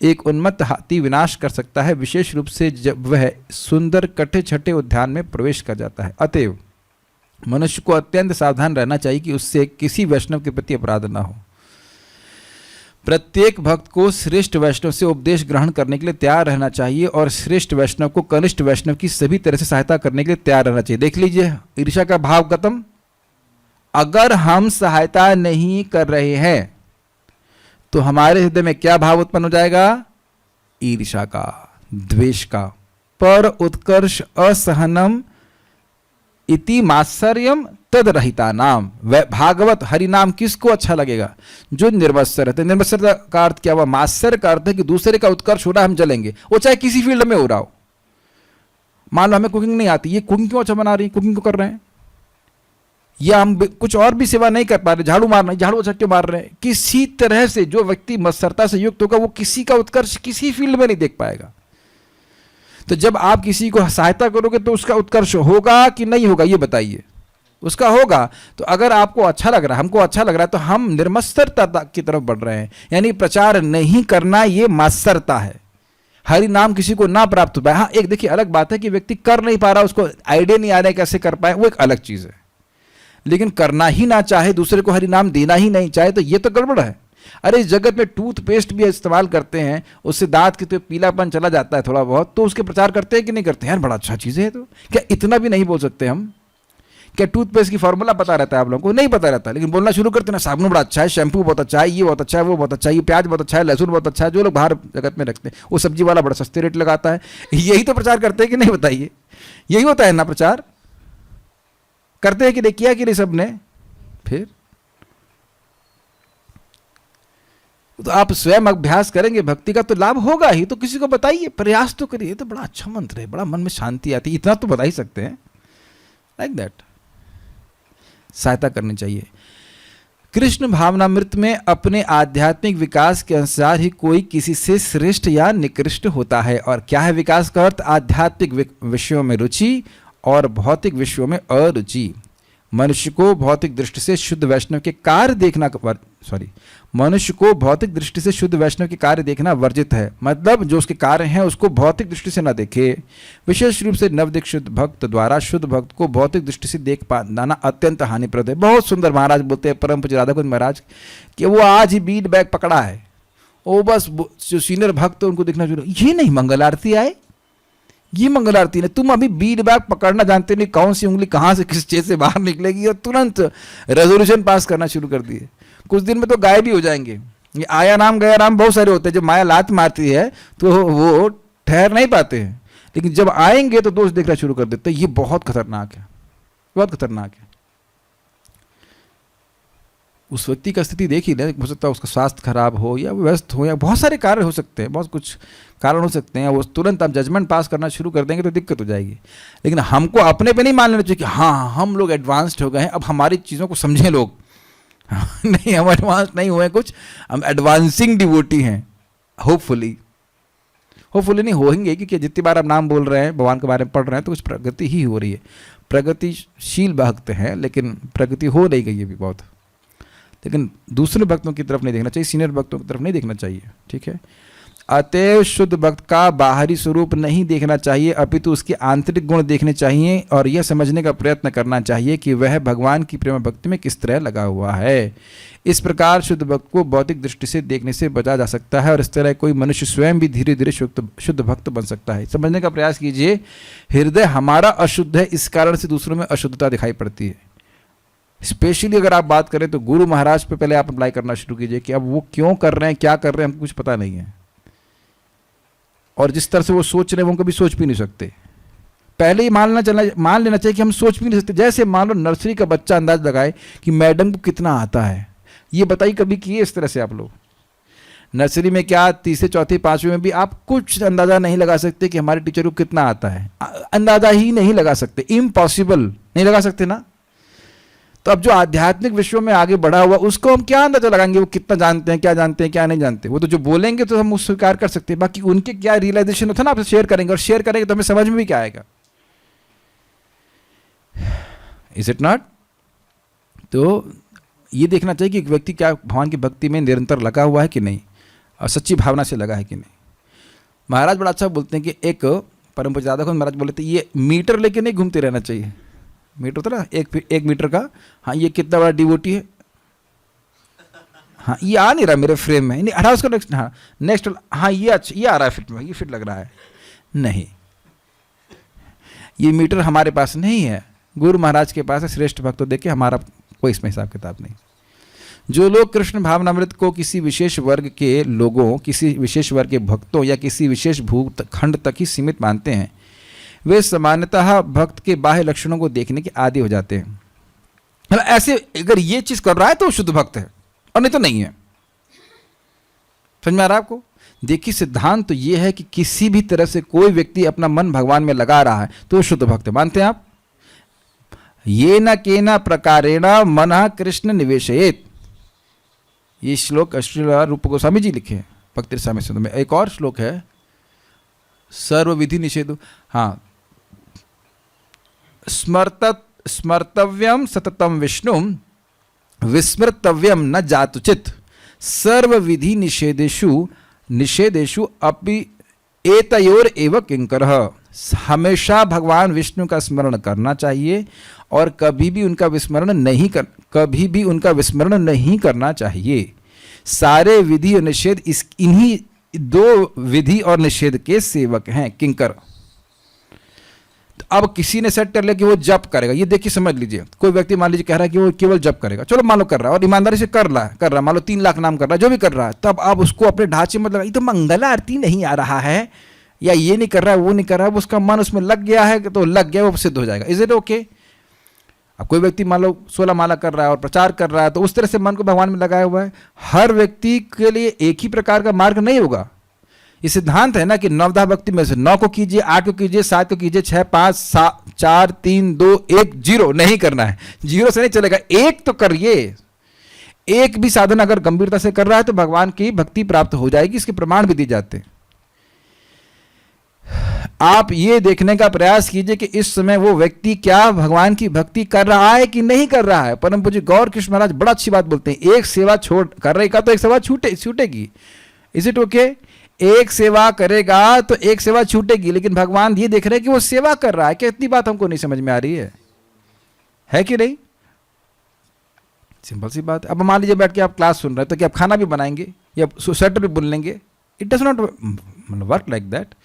A: एक उन्मत्त हाथी विनाश कर सकता है, विशेष रूप से जब वह सुंदर कटे छठे उद्यान में प्रवेश कर जाता है। अतएव मनुष्य को अत्यंत सावधान रहना चाहिए कि उससे किसी वैष्णव के प्रति अपराध न हो। प्रत्येक भक्त को श्रेष्ठ वैष्णव से उपदेश ग्रहण करने के लिए तैयार रहना चाहिए और श्रेष्ठ वैष्णव को कनिष्ठ वैष्णव की सभी तरह से सहायता करने के लिए तैयार रहना चाहिए। देख लीजिए, ईर्ष्या का भाव खत्म। अगर हम सहायता नहीं कर रहे हैं तो हमारे हृदय में क्या भाव उत्पन्न हो जाएगा? ईर्ष्या का, द्वेष का। पर उत्कर्ष असहनम इति मात्सर्यम तद रहिता नाम। भागवत हरि नाम किसको अच्छा लगेगा? जो निर्मत्सर है। निर्मत्सर का अर्थ क्या हुआ? मात्सर्य का अर्थ है कि दूसरे का उत्कर्ष हो रहा है, हम जलेंगे, वो चाहे किसी फील्ड में हो रहा हो। मान लो हमें कुकिंग नहीं आती, ये कुकिंग क्यों अच्छा बना रही है, कुकिंग क्यों कर रहे हैं? या हम कुछ और भी सेवा नहीं कर पा रहे, झाड़ू मार रहे, झाड़ू अच्छा क्यों मार रहे हैं? किसी तरह से जो व्यक्ति मत्सरता से युक्त होगा वो किसी का उत्कर्ष किसी फील्ड में नहीं देख पाएगा। तो जब आप किसी को सहायता करोगे तो उसका उत्कर्ष होगा कि नहीं होगा, ये बताइए। उसका होगा। तो अगर आपको अच्छा लग रहा है, हमको अच्छा लग रहा है, तो हम निर्मत्सरता की तरफ बढ़ रहे हैं। यानी प्रचार नहीं करना ये मात्सरता है। हरि नाम किसी को ना प्राप्त हो पाए। हाँ, एक देखिए अलग बात है कि व्यक्ति कर नहीं पा रहा, उसको आइडिया नहीं आ रहा है कैसे कर पाए, वो एक अलग चीज है। लेकिन करना ही ना चाहे, दूसरे को हरि नाम देना ही नहीं चाहे, तो ये तो गड़बड़ है। अरे इस जगत में टूथपेस्ट भी इस्तेमाल करते हैं, उससे दांत की तो पीलापन चला जाता है थोड़ा बहुत, तो उसके प्रचार करते हैं कि नहीं करते हैं? यार बड़ा अच्छा चीज़ है। तो क्या इतना भी नहीं बोल सकते हम? क्या टूथपेस्ट की फॉर्मूला पता रहता है आप लोगों को? नहीं पता रहता, लेकिन बोलना शुरू करते ना, साबुन बड़ा अच्छा है, शैम्पू बहुत अच्छा है, ये बहुत अच्छा है, वो बहुत अच्छा है, ये प्याज बहुत अच्छा है, लहसुन बहुत अच्छा है। जो लोग बाहर जगत में रखते हैं, वो सब्जी वाला बड़ा सस्ते रेट लगाता है, यही तो प्रचार करते हैं कि नहीं? बताइए, यही होता है ना प्रचार? करते हैं कि नहीं? किया कि नहीं सबने? फिर तो आप स्वयं अभ्यास करेंगे भक्ति का तो लाभ होगा ही। तो किसी को बताइए, प्रयास तो करिए। तो बड़ा अच्छा मंत्र है, बड़ा मन में शांति आती है, इतना तो बता ही सकते हैं। लाइक दैट सहायता करनी चाहिए। कृष्ण भावनामृत में अपने आध्यात्मिक विकास के अनुसार ही कोई किसी से श्रेष्ठ या निकृष्ट होता है। और क्या है विकास का अर्थ? आध्यात्मिक विषयों में रुचि और भौतिक विषयों में अरुचि। मनुष्य को भौतिक दृष्टि से शुद्ध वैष्णव के कार्य देखना मनुष्य को भौतिक दृष्टि से शुद्ध वैष्णव के कार्य देखना वर्जित है। मतलब जो उसके कार्य हैं उसको भौतिक दृष्टि से न देखे। विशेष रूप से नवदीक्षित भक्त द्वारा शुद्ध भक्त को भौतिक दृष्टि से देख पाना अत्यंत हानिप्रद है। बहुत सुंदर महाराज बोलते हैं, परम पूज्य राधा कुंज महाराज, कि वो आज ही बीट बैग पकड़ा है, वो बस जो सीनियर भक्त उनको देखना शुरू। ये नहीं मंगल आरती आए, ये मंगल आरती ने, तुम अभी बीट बैग पकड़ना जानते नहीं, कौन सी उंगली कहाँ से किस चीज से बाहर निकलेगी, और तुरंत रेजोल्यूशन पास करना शुरू कर दिए। कुछ दिन में तो गायब भी हो जाएंगे। ये आया नाम गया नाम बहुत सारे होते हैं। जब माया लात मारती है तो वो ठहर नहीं पाते हैं, लेकिन जब आएंगे तो दोष देखना शुरू कर देते हैं। ये बहुत खतरनाक है, बहुत खतरनाक है। उस व्यक्ति का स्थिति देख ही ले, हो सकता है उसका स्वास्थ्य खराब हो या व्यस्त हो या बहुत सारे कार्य हो सकते हैं, बहुत कुछ कारण हो सकते हैं। वो तुरंत आप जजमेंट पास करना शुरू कर देंगे तो दिक्कत हो जाएगी। लेकिन हमको अपने पे नहीं मान लेना चाहिए कि हाँ हम लोग एडवांस्ड हो गए हैं, अब हमारी चीज़ों को समझें लोग। नहीं, हम एडवांस नहीं हुए कुछ, हम एडवांसिंग डिवोटी हैं। होपफुली होपफुली नहीं होंगे, क्योंकि जितनी बार आप नाम बोल रहे हैं, भगवान के बारे में पढ़ रहे हैं, तो कुछ प्रगति ही हो रही है। प्रगतिशील भक्त हैं, लेकिन प्रगति हो नहीं गई है भी बहुत। लेकिन दूसरे भक्तों की तरफ नहीं देखना चाहिए, सीनियर भक्तों की तरफ नहीं देखना चाहिए, ठीक है। अतएव शुद्ध भक्त का बाहरी स्वरूप नहीं देखना चाहिए, अपितु उसके आंतरिक गुण देखने चाहिए और यह समझने का प्रयत्न करना चाहिए कि वह भगवान की प्रेम भक्ति में किस तरह लगा हुआ है। इस प्रकार शुद्ध भक्त को भौतिक दृष्टि से देखने से बचा जा सकता है और इस तरह कोई मनुष्य स्वयं भी धीरे धीरे शुद्ध भक्त बन सकता है। समझने का प्रयास कीजिए, हृदय हमारा अशुद्ध है, इस कारण से दूसरों में अशुद्धता दिखाई पड़ती है। स्पेशली अगर आप बात करें तो गुरु महाराज पे पहले आप अप्लाई करना शुरू कीजिए कि अब वो क्यों कर रहे हैं, क्या कर रहे हैं, हमको कुछ पता नहीं है, और जिस तरह से वो सोच रहे हैं वो कभी सोच भी नहीं सकते। पहले ही मान लेना चाहिए कि हम सोच भी नहीं सकते। जैसे मान लो नर्सरी का बच्चा अंदाज लगाए कि मैडम को कितना आता है, ये बताइए कभी किए इस तरह से आप लोग? नर्सरी में क्या, तीसरे चौथी पांचवी में भी आप कुछ अंदाजा नहीं लगा सकते कि हमारे टीचर को कितना आता है, अंदाजा ही नहीं लगा सकते, इम्पॉसिबल, नहीं लगा सकते ना। तो अब जो आध्यात्मिक विश्व में आगे बढ़ा हुआ, उसको हम क्या अंदाजा लगाएंगे वो कितना जानते हैं, क्या जानते हैं, क्या नहीं जानते। वो तो जो बोलेंगे तो हम उस स्वीकार कर सकते हैं, बाकी उनके क्या रियलाइजेशन होता है ना, आपसे शेयर करेंगे, और शेयर करेंगे तो हमें समझ में भी क्या आएगा। Is it not? तो ये देखना चाहिए कि एक व्यक्ति क्या भगवान की भक्ति में निरंतर लगा हुआ है कि नहीं, और सच्ची भावना से लगा है कि नहीं। महाराज बड़ा अच्छा बोलते हैं कि एक परम पूज्य राधा कुंज महाराज बोलते हैं, ये मीटर लेके नहीं घूमते रहना चाहिए। मीटर होता ना, एक मीटर का, हाँ ये कितना बड़ा डिवोटी है, हाँ ये आ नहीं रहा मेरे फ्रेम में, नहीं हटा उसको, नेक्स्ट, हाँ नेक्स्ट, हाँ ये अच्छा, ये आ रहा है फिट में, ये फिट लग रहा है। नहीं, ये मीटर हमारे पास नहीं है, गुरु महाराज के पास है। श्रेष्ठ भक्तों देखे, हमारा कोई इसमें हिसाब किताब नहीं। जो लोग कृष्ण भावनामृत को किसी विशेष वर्ग के लोगों, किसी विशेष वर्ग के भक्तों या किसी विशेष भूखंड तक ही सीमित मानते हैं, वे सामान्यतः भक्त के बाह्य लक्षणों को देखने के आदी हो जाते हैं। मतलब ऐसे अगर ये चीज कर रहा है तो वो शुद्ध भक्त है, और नहीं तो नहीं है। समझ में आ रहा है आपको? देखिए सिद्धांत तो ये है कि किसी भी तरह से कोई व्यक्ति अपना मन भगवान में लगा रहा है तो वो शुद्ध भक्त है। मानते हैं आप? ये न केना प्रकारेण मनः कृष्ण निवेशयेत, ये श्लोक श्रील रूप गोस्वामी जी लिखे हैं भक्ति रसामृत सिंधु में। एक और श्लोक है, सर्व विधि निषेधो, हाँ, स्मर्तव्यम सततम विष्णु विस्मृतव्यम न जातुचित, सर्व विधि निषेधेषु अपि एतयोर एव किंकरः। हमेशा भगवान विष्णु का स्मरण करना चाहिए और कभी भी उनका विस्मरण नहीं करना चाहिए। सारे विधि और निषेध इन्हीं दो विधि और निषेध के सेवक हैं, किंकर। तो अब किसी ने सेट कर लिया कि वो जप करेगा, ये देखिए समझ लीजिए, कोई व्यक्ति मान लीजिए कह रहा है कि वो केवल जप करेगा, चलो मान लो कर रहा है और ईमानदारी से कर रहा है, मान लो 3 लाख नाम कर रहा है, जो भी कर रहा है, तब आप उसको अपने ढांचे में लगा, ये तो मंगल आरती नहीं आ रहा है, या ये नहीं कर रहा है, वो नहीं कर रहा है, उसका मन उसमें लग गया है तो लग गया, वो सिद्ध हो जाएगा। Is it okay? अब कोई व्यक्ति मान लो 16 माला कर रहा है और प्रचार कर रहा है, तो उस तरह से मन को भगवान में लगाया हुआ है। हर व्यक्ति के लिए एक ही प्रकार का मार्ग नहीं होगा। ये सिद्धांत है ना कि नवधा भक्ति में से 9 को कीजिए, 8 को कीजिए, 7 को कीजिए, 6, 5, 7, 4, 3, 2, 1, 0 नहीं करना है। 0 से नहीं चलेगा, एक तो करिए। एक भी साधन अगर गंभीरता से कर रहा है तो भगवान की भक्ति प्राप्त हो जाएगी, इसके प्रमाण भी दिए जाते हैं। आप ये देखने का प्रयास कीजिए कि इस समय वो व्यक्ति क्या भगवान की भक्ति कर रहा है कि नहीं कर रहा है। परम पूज्य गौर कृष्ण महाराज बड़ा अच्छी बात बोलते हैं, एक सेवा छोड़ कर रहेगा तो एक सेवा छूटेगी। Is it okay? एक सेवा करेगा तो एक सेवा छूटेगी, लेकिन भगवान ये देख रहे हैं कि वो सेवा कर रहा है। क्या इतनी बात हमको नहीं समझ में आ रही है कि नहीं? सिंपल सी बात। अब मान लीजिए बैठ के आप क्लास सुन रहे हैं, तो क्या आप खाना भी बनाएंगे या स्वेटर भी बुन लेंगे? It does not work like that.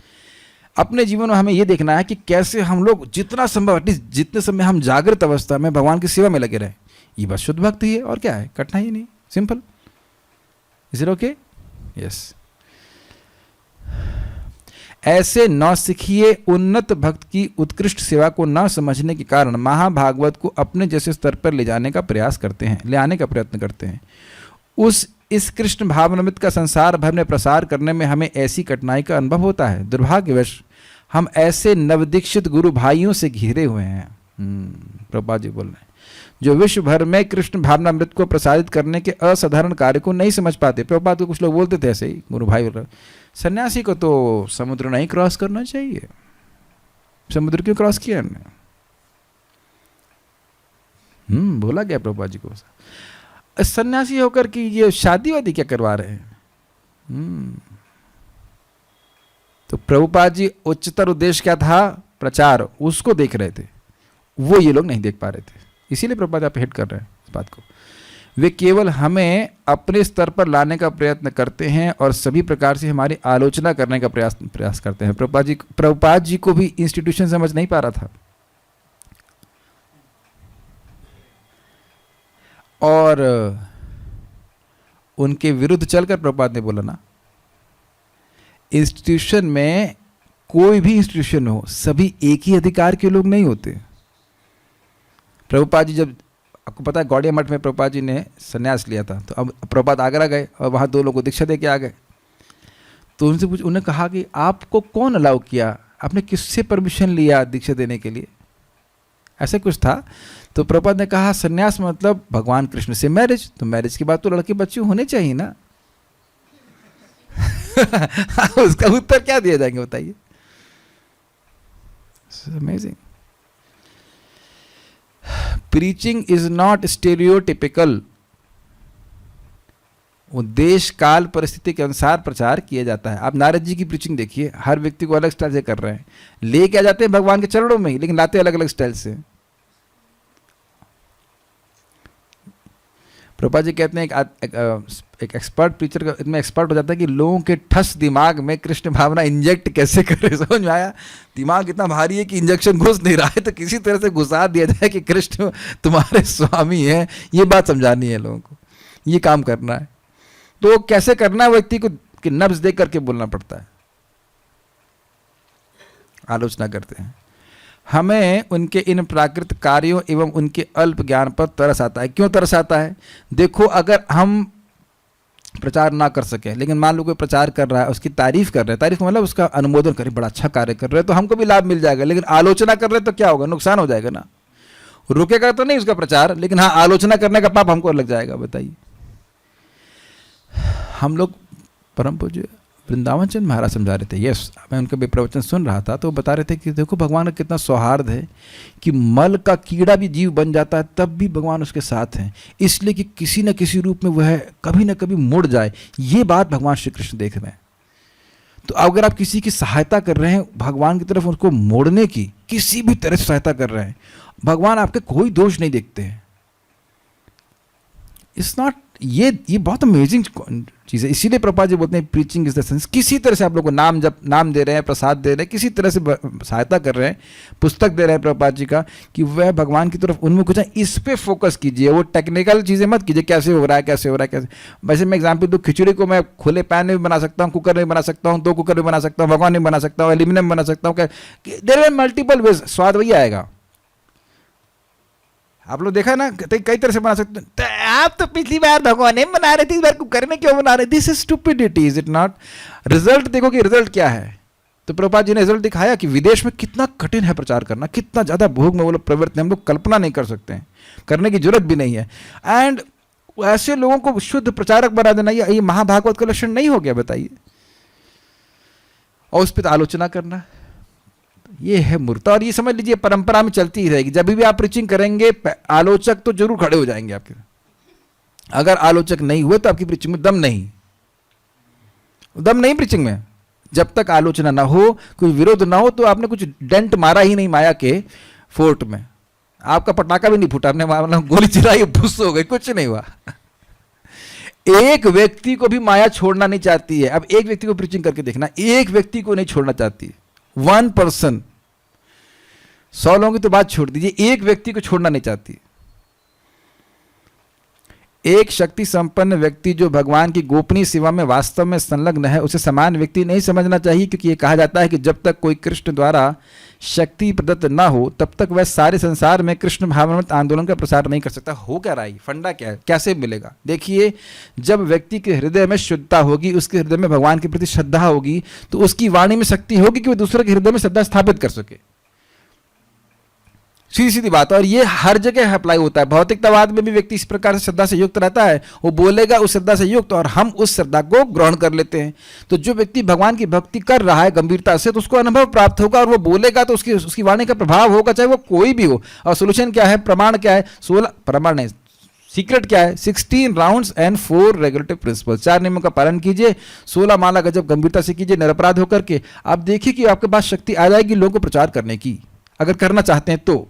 A: अपने जीवन में हमें यह देखना है कि कैसे हम लोग जितना संभव, एटलीस्ट जितने समय हम जागृत अवस्था में भगवान की सेवा में लगे रहे। ये बस शुद्ध भक्ति है, और क्या है, कठिनाई नहीं, simple. Is it okay? Yes. ऐसे नौसिखिए उन्नत भक्त की उत्कृष्ट सेवा को न समझने के कारण महाभागवत को अपने जैसे स्तर पर ले आने का प्रयत्न करते हैं। इस कृष्ण भावनामृत का संसार भर में प्रसार करने में हमें ऐसी कठिनाई का अनुभव होता है। दुर्भाग्यवश हम ऐसे नवदीक्षित गुरु भाइयों से घिरे हुए हैं, प्रभुपाद जी बोल रहे हैं, जो विश्व भर में कृष्ण भावनामृत को प्रसारित करने के असाधारण कार्य को नहीं समझ पाते। प्रभुपाद को कुछ लोग बोलते थे ऐसे ही, गुरु भाई बोल रहे, सन्यासी को तो समुद्र नहीं क्रॉस करना चाहिए। समुद्र क्यों क्रॉस किया हमने? बोला गया प्रभुपाद जी को। सन्यासी होकर कि ये शादी वादी क्या करवा रहे हैं? तो प्रभुपाद जी उच्चतर उद्देश्य क्या था? प्रचार, उसको देख रहे थे, वो ये लोग नहीं देख पा रहे थे, इसीलिए प्रभुपाद आप हेट कर रहे हैं इस बात को। वे केवल हमें अपने स्तर पर लाने का प्रयत्न करते हैं और सभी प्रकार से हमारी आलोचना करने का प्रयास करते हैं। प्रभुपाद जी को भी इंस्टीट्यूशन समझ नहीं पा रहा था, और उनके विरुद्ध चलकर प्रभुपाद ने बोला ना, इंस्टीट्यूशन में कोई भी इंस्टीट्यूशन हो, सभी एक ही अधिकार के लोग नहीं होते। प्रभुपाद जी, जब आपको पता है गौड़िया मठ में प्रभुपाद जी ने संन्यास लिया था, तो अब प्रभुपाद आगरा गए और वहाँ 2 लोगों को दीक्षा दे के आ गए। तो उनसे उन्होंने कहा कि आपको कौन अलाउ किया, आपने किससे परमिशन लिया दीक्षा देने के लिए, ऐसे कुछ था। तो प्रभुपाद ने कहा संन्यास मतलब भगवान कृष्ण से मैरिज, तो मैरिज के बाद तो लड़के बच्चे होने चाहिए ना। उसका उत्तर क्या दिया जाएंगे बताइए? Amazing. Preaching is not stereotypical. उद्देश्य काल परिस्थिति के अनुसार प्रचार किया जाता है। आप नारद जी की प्रीचिंग देखिए, हर व्यक्ति को अलग स्टाइल से कर रहे हैं, ले क्या जाते हैं भगवान के चरणों में ही, लेकिन लाते अलग अलग स्टाइल से। प्रभुपाद जी कहते हैं एक एक्सपर्ट प्रीचर का इतना एक्सपर्ट हो जाता है कि लोगों के ठस दिमाग में कृष्ण भावना इंजेक्ट कैसे करे। समझ में आया? दिमाग इतना भारी है कि इंजेक्शन घुस नहीं रहा है, तो किसी तरह से घुसा दिया जाए कि कृष्ण तुम्हारे स्वामी हैं, ये बात समझानी है लोगों को, ये काम करना है। तो कैसे करना है व्यक्ति को कि नब्ज देख करके बोलना पड़ता है। आलोचना करते हैं, हमें उनके इन प्राकृत कार्यों एवं उनके अल्प ज्ञान पर तरस आता है। क्यों तरस आता है? देखो, अगर हम प्रचार ना कर सके, लेकिन मान लो कोई प्रचार कर रहा है, उसकी तारीफ कर रहे हैं, तारीफ मतलब उसका अनुमोदन करें, बड़ा अच्छा कार्य कर रहे हैं, तो हमको भी लाभ मिल जाएगा। लेकिन आलोचना कर रहे हैं तो क्या होगा? नुकसान हो जाएगा ना। रुकेगा तो नहीं उसका प्रचार, लेकिन हाँ, आलोचना करने का पाप हमको लग जाएगा। बताइए, हम लोग परम पूज्य वृंदावन चंद महाराज समझा रहे थे, यस, मैं उनका भी प्रवचन सुन रहा था, तो बता रहे थे कि देखो भगवान का कितना सौहार्द है कि मल का कीड़ा भी जीव बन जाता है तब भी भगवान उसके साथ हैं, इसलिए कि किसी न किसी रूप में वह कभी न कभी मुड़ जाए। ये बात भगवान श्री कृष्ण देख रहे हैं। तो अगर आप किसी की सहायता कर रहे हैं भगवान की तरफ, उसको मोड़ने की किसी भी तरह से सहायता कर रहे हैं, भगवान आपके कोई दोष नहीं देखते हैं। इट्स नॉट, ये बहुत अमेजिंग चीज़ है। इसीलिए प्रभुपाद जी बोलते हैं प्रीचिंग इज द सेंस। किसी तरह से आप लोग को नाम दे रहे हैं, प्रसाद दे रहे हैं, किसी तरह से सहायता कर रहे हैं, पुस्तक दे रहे हैं प्रभुपाद जी का, कि वह भगवान की तरफ उन्मुख हो जाए, इस पे फोकस कीजिए। वो टेक्निकल चीज़ें मत कीजिए, कैसे हो रहा है कैसे हो रहा है कैसे। वैसे मैं एग्जाम्पल दूँ, खिचड़ी को मैं खुले पैन में भी बना सकता हूँ, कुकर में बना सकता हूँ, 2 कुकर में बना सकता हूँ, भगवान में बना सकता हूँ, एल्यूमिनियम बना सकता हूँ, देयर आर मल्टीपल वेज, स्वाद वही आएगा। आप लोग देखा ना, कई तरह से बना सकते हैं। तो आप तो पिछली बार भगवान ने बना रहे थे, इस बार कुकर में क्यों बना रहे? This is stupidity, is it not? Result देखो कि रिजल्ट क्या है। तो प्रभुपाद जी ने रिजल्ट दिखाया कि विदेश में कितना कठिन है प्रचार करना, कितना ज्यादा भोग में वो लोग प्रवृत्त हैं, हम लोग कल्पना नहीं कर सकते हैं, करने की जरूरत भी नहीं है। एंड ऐसे लोगों को शुद्ध प्रचारक बना देना, ये महाभागवत का लक्षण नहीं हो गया? बताइए। और उस पर आलोचना करना, ये है मूर्खता। और ये समझ लीजिए परंपरा में चलती ही रहेगी। जब भी आप प्रीचिंग करेंगे आलोचक तो जरूर खड़े हो जाएंगे आपके। अगर आलोचक नहीं हुए तो आपकी प्रीचिंग में दम नहीं प्रीचिंग में। जब तक आलोचना ना हो, कोई विरोध ना हो, तो आपने कुछ डेंट मारा ही नहीं माया के फोर्ट में, आपका पटाखा भी नहीं फूटा, आपने गोली चलाई, भुस हो गई, कुछ नहीं हुआ। एक व्यक्ति को भी माया छोड़ना नहीं चाहती है। अब एक व्यक्ति को प्रीचिंग करके देखना, एक व्यक्ति को नहीं छोड़ना चाहती है। 1%, 100 लोगों की तो बात छोड़ दीजिए, एक व्यक्ति को छोड़ना नहीं चाहती। एक शक्ति संपन्न व्यक्ति जो भगवान की गोपनीय सेवा में वास्तव में संलग्न है, उसे समान व्यक्ति नहीं समझना चाहिए, क्योंकि यह कहा जाता है कि जब तक कोई कृष्ण द्वारा शक्ति प्रदत्त ना हो तब तक वह सारे संसार में कृष्ण भावनामृत आंदोलन का प्रसार नहीं कर सकता। हो क्या रहा है? फंडा क्या है? कैसे मिलेगा? देखिए, जब व्यक्ति के हृदय में शुद्धता होगी, उसके हृदय में भगवान के प्रति श्रद्धा होगी, तो उसकी वाणी में शक्ति होगी कि वह दूसरे के हृदय में श्रद्धा स्थापित कर सके। सीधी सीधी बात है। और ये हर जगह अप्लाई होता है। भौतिकतावाद में भी व्यक्ति इस प्रकार से श्रद्धा से युक्त रहता है, वो बोलेगा उस श्रद्धा से युक्त, और हम उस श्रद्धा को ग्रहण कर लेते हैं। तो जो व्यक्ति भगवान की भक्ति कर रहा है गंभीरता से, तो उसको अनुभव प्राप्त होगा, और वो बोलेगा तो उसकी वाणी का प्रभाव होगा, चाहे वो कोई भी हो। और सोल्यूशन क्या है, प्रमाण क्या है, 16 प्रमाण नहीं, सीक्रेट क्या है, 16 राउंड्स एंड 4 रेगुलेटिव प्रिंसिपल। 4 नियमों का पालन कीजिए, 16 माला गजब गंभीरता से कीजिए, निरपराध होकर के। आप देखिए कि आपके पास शक्ति आ जाएगी लोगों को प्रचार करने की, अगर करना चाहते हैं तो।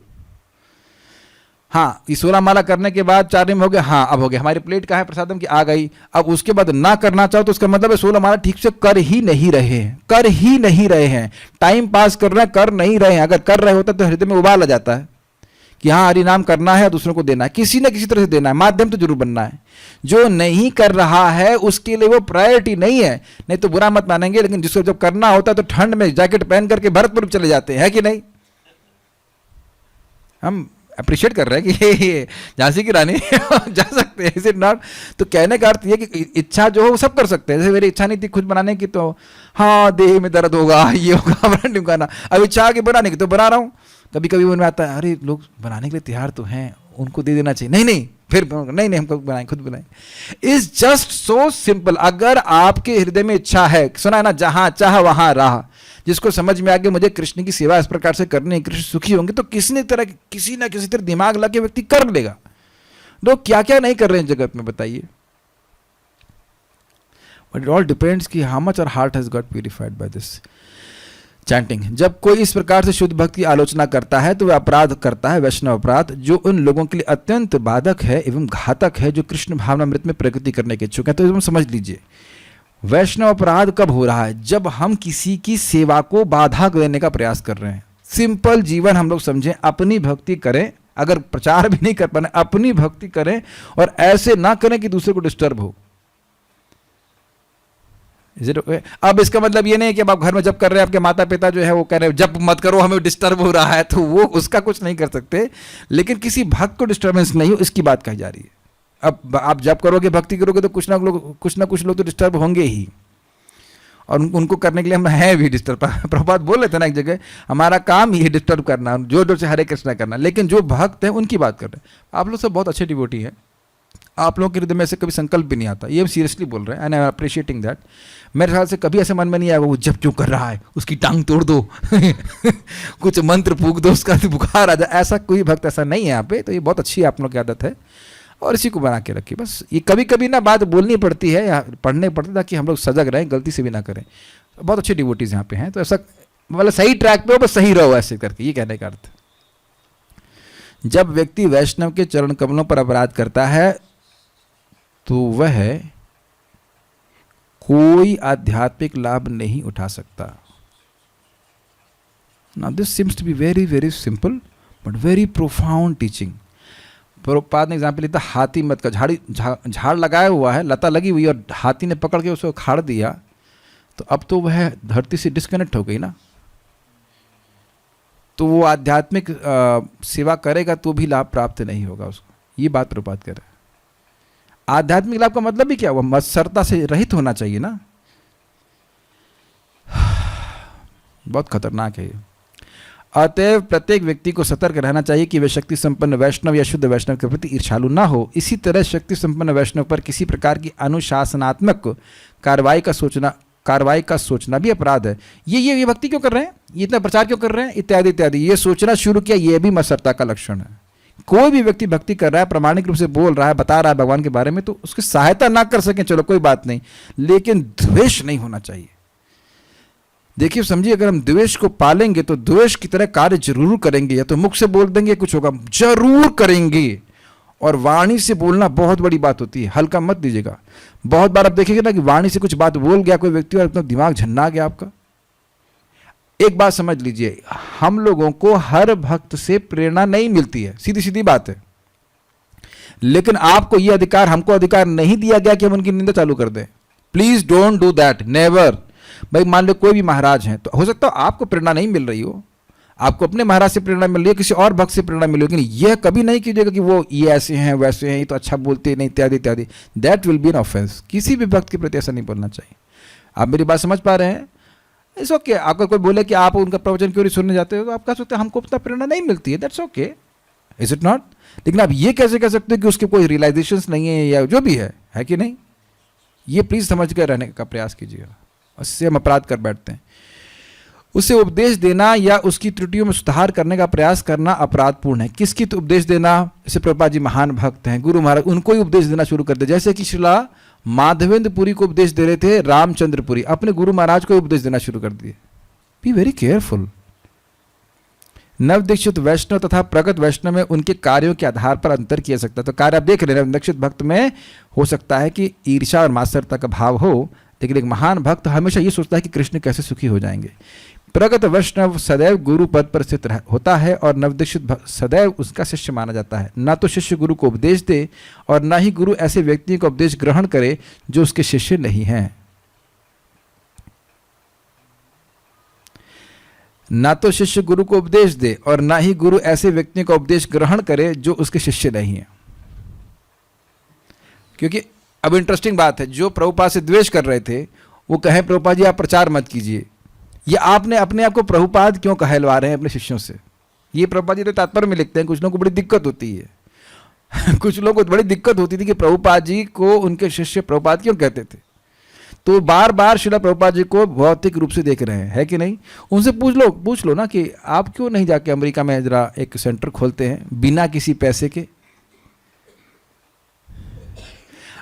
A: हाँ, ये 16 माला करने के बाद 4 नियम हो गए, हाँ अब हो गया, हमारी प्लेट कहाँ है प्रसादम की, आ गई। अब उसके बाद ना करना चाहो तो उसका मतलब है 16 माला ठीक से कर ही नहीं रहे हैं, टाइम पास कर रहे हैं, कर नहीं रहे हैं। अगर कर रहे होते तो हृदय में उबाल आ जाता है कि हाँ हरि नाम करना है, दूसरों को देना है, किसी न किसी तरह से देना है, माध्यम तो जरूर बनना है। जो नहीं कर रहा है उसके लिए वो प्रायोरिटी नहीं है। नहीं तो बुरा मत मानेंगे, लेकिन जिसको जब करना होता है तो ठंड में जैकेट पहन करके भरतपुर चले जाते हैं, है कि नहीं? हम अप्रिशिएट कर रहे हैं कि ये झांसी की रानी जा सकते हैं, इज इट नॉट? तो कहने का अर्थ ये कि इच्छा जो हो वो सब कर सकते हैं। जैसे मेरी इच्छा नहीं थी खुद बनाने की, तो हाँ देह में दर्द होगा, ये होगा, ब्रांडिंग करना। अब इच्छा की बनाने की तो बना रहा हूँ। कभी कभी मन में आता है अरे लोग बनाने के लिए तैयार तो हैं, उनको दे देना चाहिए। नहीं फिर नहीं हम खुद बनाएं। Is just so simple. अगर आपके हृदय में इच्छा है, सुना है ना, जहां चाह वहां राह। जिसको समझ में आ गया मुझे कृष्ण की सेवा इस प्रकार से करनी है, कृष्ण सुखी होंगे, तो किसी ना किसी तरह दिमाग लगा के व्यक्ति कर लेगा। लोग क्या क्या नहीं कर रहे हैं जगत में, बताइए। बट इट ऑल डिपेंड्स कि how much our heart has got purified by this chanting. जब कोई इस प्रकार से शुद्ध भक्ति की आलोचना करता है तो वह अपराध करता है, वैष्णव अपराध, जो उन लोगों के लिए अत्यंत बाधक है एवं घातक है जो कृष्ण भावनामृत में प्रगति करने के इच्छुक है। तो समझ लीजिए, वैष्णव अपराध कब हो रहा है? जब हम किसी की सेवा को बाधा देने का प्रयास कर रहे हैं। सिंपल जीवन हम लोग समझें, अपनी भक्ति करें, अगर प्रचार भी नहीं कर पाए अपनी भक्ति करें, और ऐसे ना करें कि दूसरे को डिस्टर्ब हो। अब इसका मतलब ये नहीं कि अब आप घर में जब कर रहे हैं, आपके माता पिता जो है वो कह रहे हैं जब मत करो, हमें डिस्टर्ब हो रहा है, तो वो उसका कुछ नहीं कर सकते। लेकिन किसी भक्त को डिस्टर्बेंस नहीं हो, इसकी बात कही जा रही है। अब आप जब करोगे, भक्ति करोगे, तो कुछ ना कुछ लोग तो डिस्टर्ब होंगे ही, और उनको करने के लिए हम हैं भी डिस्टर्ब। प्रभुपाद बोल रहे थे ना एक जगह, हमारा काम ही है डिस्टर्ब करना, जोर जोर से हरे कृष्णा करना। लेकिन जो भक्त हैं उनकी बात कर रहे हैं। आप लोग सब बहुत अच्छे डिवोटी हैं, आप लोगों के हृदय में ऐसे कभी संकल्प भी नहीं आता, ये हम सीरियसली बोल रहे हैं, and I am appreciating that. मेरे ख्याल से कभी ऐसे मन में नहीं आएगा वो जब क्यों कर रहा है, उसकी टांग तोड़ दो कुछ मंत्र फूक दो, उसका बुखार आ जाए। ऐसा कोई भक्त ऐसा नहीं है यहाँ पे। तो ये बहुत अच्छी आप लोग की आदत है, और इसी को बना के रखिए। बस ये कभी कभी ना बात बोलनी पड़ती है या पढ़ने पड़ती है, ताकि हम लोग सजग रहें, गलती से भी ना करें। बहुत अच्छे डिवोटीज यहाँ पे हैं, तो ऐसा मतलब सही ट्रैक पे हो, बस सही रहो ऐसे करके, ये कहने का अर्थ। जब व्यक्ति वैष्णव के चरण कमलों पर अपराध करता है तो वह कोई आध्यात्मिक लाभ नहीं उठा सकता। Now this seems to be very very simple but very profound teaching. Prabhupada ने एग्जाम्पल लिया था हाथी मत का। झाड़ लगाया हुआ है, लता लगी हुई, और हाथी ने पकड़ के उसको उखाड़ दिया, तो अब तो वह धरती से डिस्कनेक्ट हो गई ना। तो वो आध्यात्मिक सेवा करेगा तो भी लाभ प्राप्त नहीं होगा उसको। ये बात प्रभुपाद कह रहे हैं। आध्यात्मिक लाभ का मतलब भी क्या हुआ? मत्सरता से रहित होना चाहिए ना। बहुत खतरनाक है ये। अतएव प्रत्येक व्यक्ति को सतर्क रहना चाहिए कि वे शक्ति संपन्न वैष्णव या शुद्ध वैष्णव के प्रति ईर्ष्यालु ना हो। इसी तरह शक्ति संपन्न वैष्णव पर किसी प्रकार की अनुशासनात्मक कार्रवाई का सोचना भी अपराध है। ये भक्ति क्यों कर रहे हैं, ये इतना प्रचार क्यों कर रहे हैं, इत्यादि इत्यादि, ये सोचना शुरू किया, ये भी मत्सरता का लक्षण है। कोई भी व्यक्ति भक्ति कर रहा है, प्रामाणिक रूप से बोल रहा है, बता रहा है भगवान के बारे में, तो उसकी सहायता ना कर सकें चलो कोई बात नहीं, लेकिन द्वेष नहीं होना चाहिए। देखिए समझिए, अगर हम द्वेष को पालेंगे तो द्वेष की तरह कार्य जरूर करेंगे। या तो मुख से बोल देंगे कुछ होगा, जरूर करेंगे। और वाणी से बोलना बहुत बड़ी बात होती है, हल्का मत दीजिएगा। बहुत बार आप देखेंगे ना कि वाणी से कुछ बात बोल गया कोई व्यक्ति और अपना दिमाग झन्ना गया आपका। एक बात समझ लीजिए, हम लोगों को हर भक्त से प्रेरणा नहीं मिलती है, सीधी सीधी बात है। लेकिन आपको यह अधिकार, हमको अधिकार नहीं दिया गया कि हम उनकी निंदा चालू कर दें। Please don't do that, never. भाई मान लो कोई भी महाराज हैं, तो हो सकता है आपको प्रेरणा नहीं मिल रही हो, आपको अपने महाराज से प्रेरणा मिल रही है, किसी और भक्त से प्रेरणा मिल रही है, लेकिन यह कभी नहीं कीजिएगा कि वो ये ऐसे हैं वैसे हैं, ये तो अच्छा बोलते नहीं, इत्यादि इत्यादि। That will be an offence. किसी भी भक्त के प्रति ऐसा नहीं बोलना चाहिए। आप मेरी बात समझ पा रहे हैं? It's okay. आपका कोई बोले कि आप उनका प्रवचन क्यों नहीं सुनने जाते हो, तो आप कह सकते हैं हमको उतना प्रेरणा नहीं मिलती है, that's okay, is it not. लेकिन आप ये कैसे कह सकते हो कि उसके कोई रियलाइजेशंस नहीं है या जो भी है कि नहीं। ये प्लीज समझ कर रहने का प्रयास कीजिएगा, उससे हम अपराध कर बैठते हैं। उसे उपदेश देना या उसकी त्रुटियों में सुधार करने का प्रयास करना अपराधपूर्ण है। किसकी तो उपदेश देना, जैसे प्रभुपाद जी महान भक्त हैं, गुरु महाराज, उनको ही उपदेश देना शुरू कर दे। जैसे कि श्रीला माधवेंद्र पुरी को उपदेश दे रहे थे, रामचंद्र पुरी अपने गुरु महाराज को उपदेश देना शुरू कर दिए। Be very careful. नवदीक्षित वैष्णव तथा प्रगत वैष्णव में उनके कार्यों के आधार पर अंतर किया सकता है। तो कार्य आप देख रहे हैं, नवदीक्षित भक्त में हो सकता है कि ईर्ष्या और मात्सर्यता का भाव हो, लेकिन एक महान भक्त हमेशा ये सोचता है कि कृष्ण कैसे सुखी हो जाएंगे। प्रगत वैष्णव सदैव गुरु पद पर स्थित होता है और नवदीक्षित भक्त सदैव उसका शिष्य माना जाता है। न तो शिष्य गुरु को उपदेश दे और न ही गुरु ऐसे व्यक्ति का उपदेश ग्रहण करे जो उसके शिष्य नहीं हैं। ना तो शिष्य गुरु को उपदेश दे और ना ही गुरु ऐसे व्यक्ति का उपदेश ग्रहण करे जो उसके शिष्य नहीं है। क्योंकि अब इंटरेस्टिंग बात है, जो प्रभुपाद से द्वेष कर रहे थे वो कहें प्रभुपाद जी आप प्रचार मत कीजिए, ये आपने अपने आप को प्रभुपाद क्यों कहलवा रहे हैं अपने शिष्यों से। ये प्रभुपाद जी तो तात्पर्य में लिखते हैं। कुछ लोगों को बड़ी दिक्कत होती है कुछ लोगों को बड़ी दिक्कत होती थी कि प्रभुपाद जी को उनके शिष्य प्रभुपाद क्यों कहते थे। तो बार बार श्रील प्रभुपाद जी को भौतिक रूप से देख रहे हैं, है कि नहीं। उनसे पूछ लो ना कि आप क्यों नहीं जाके अमेरिका में जरा एक सेंटर खोलते हैं बिना किसी पैसे के।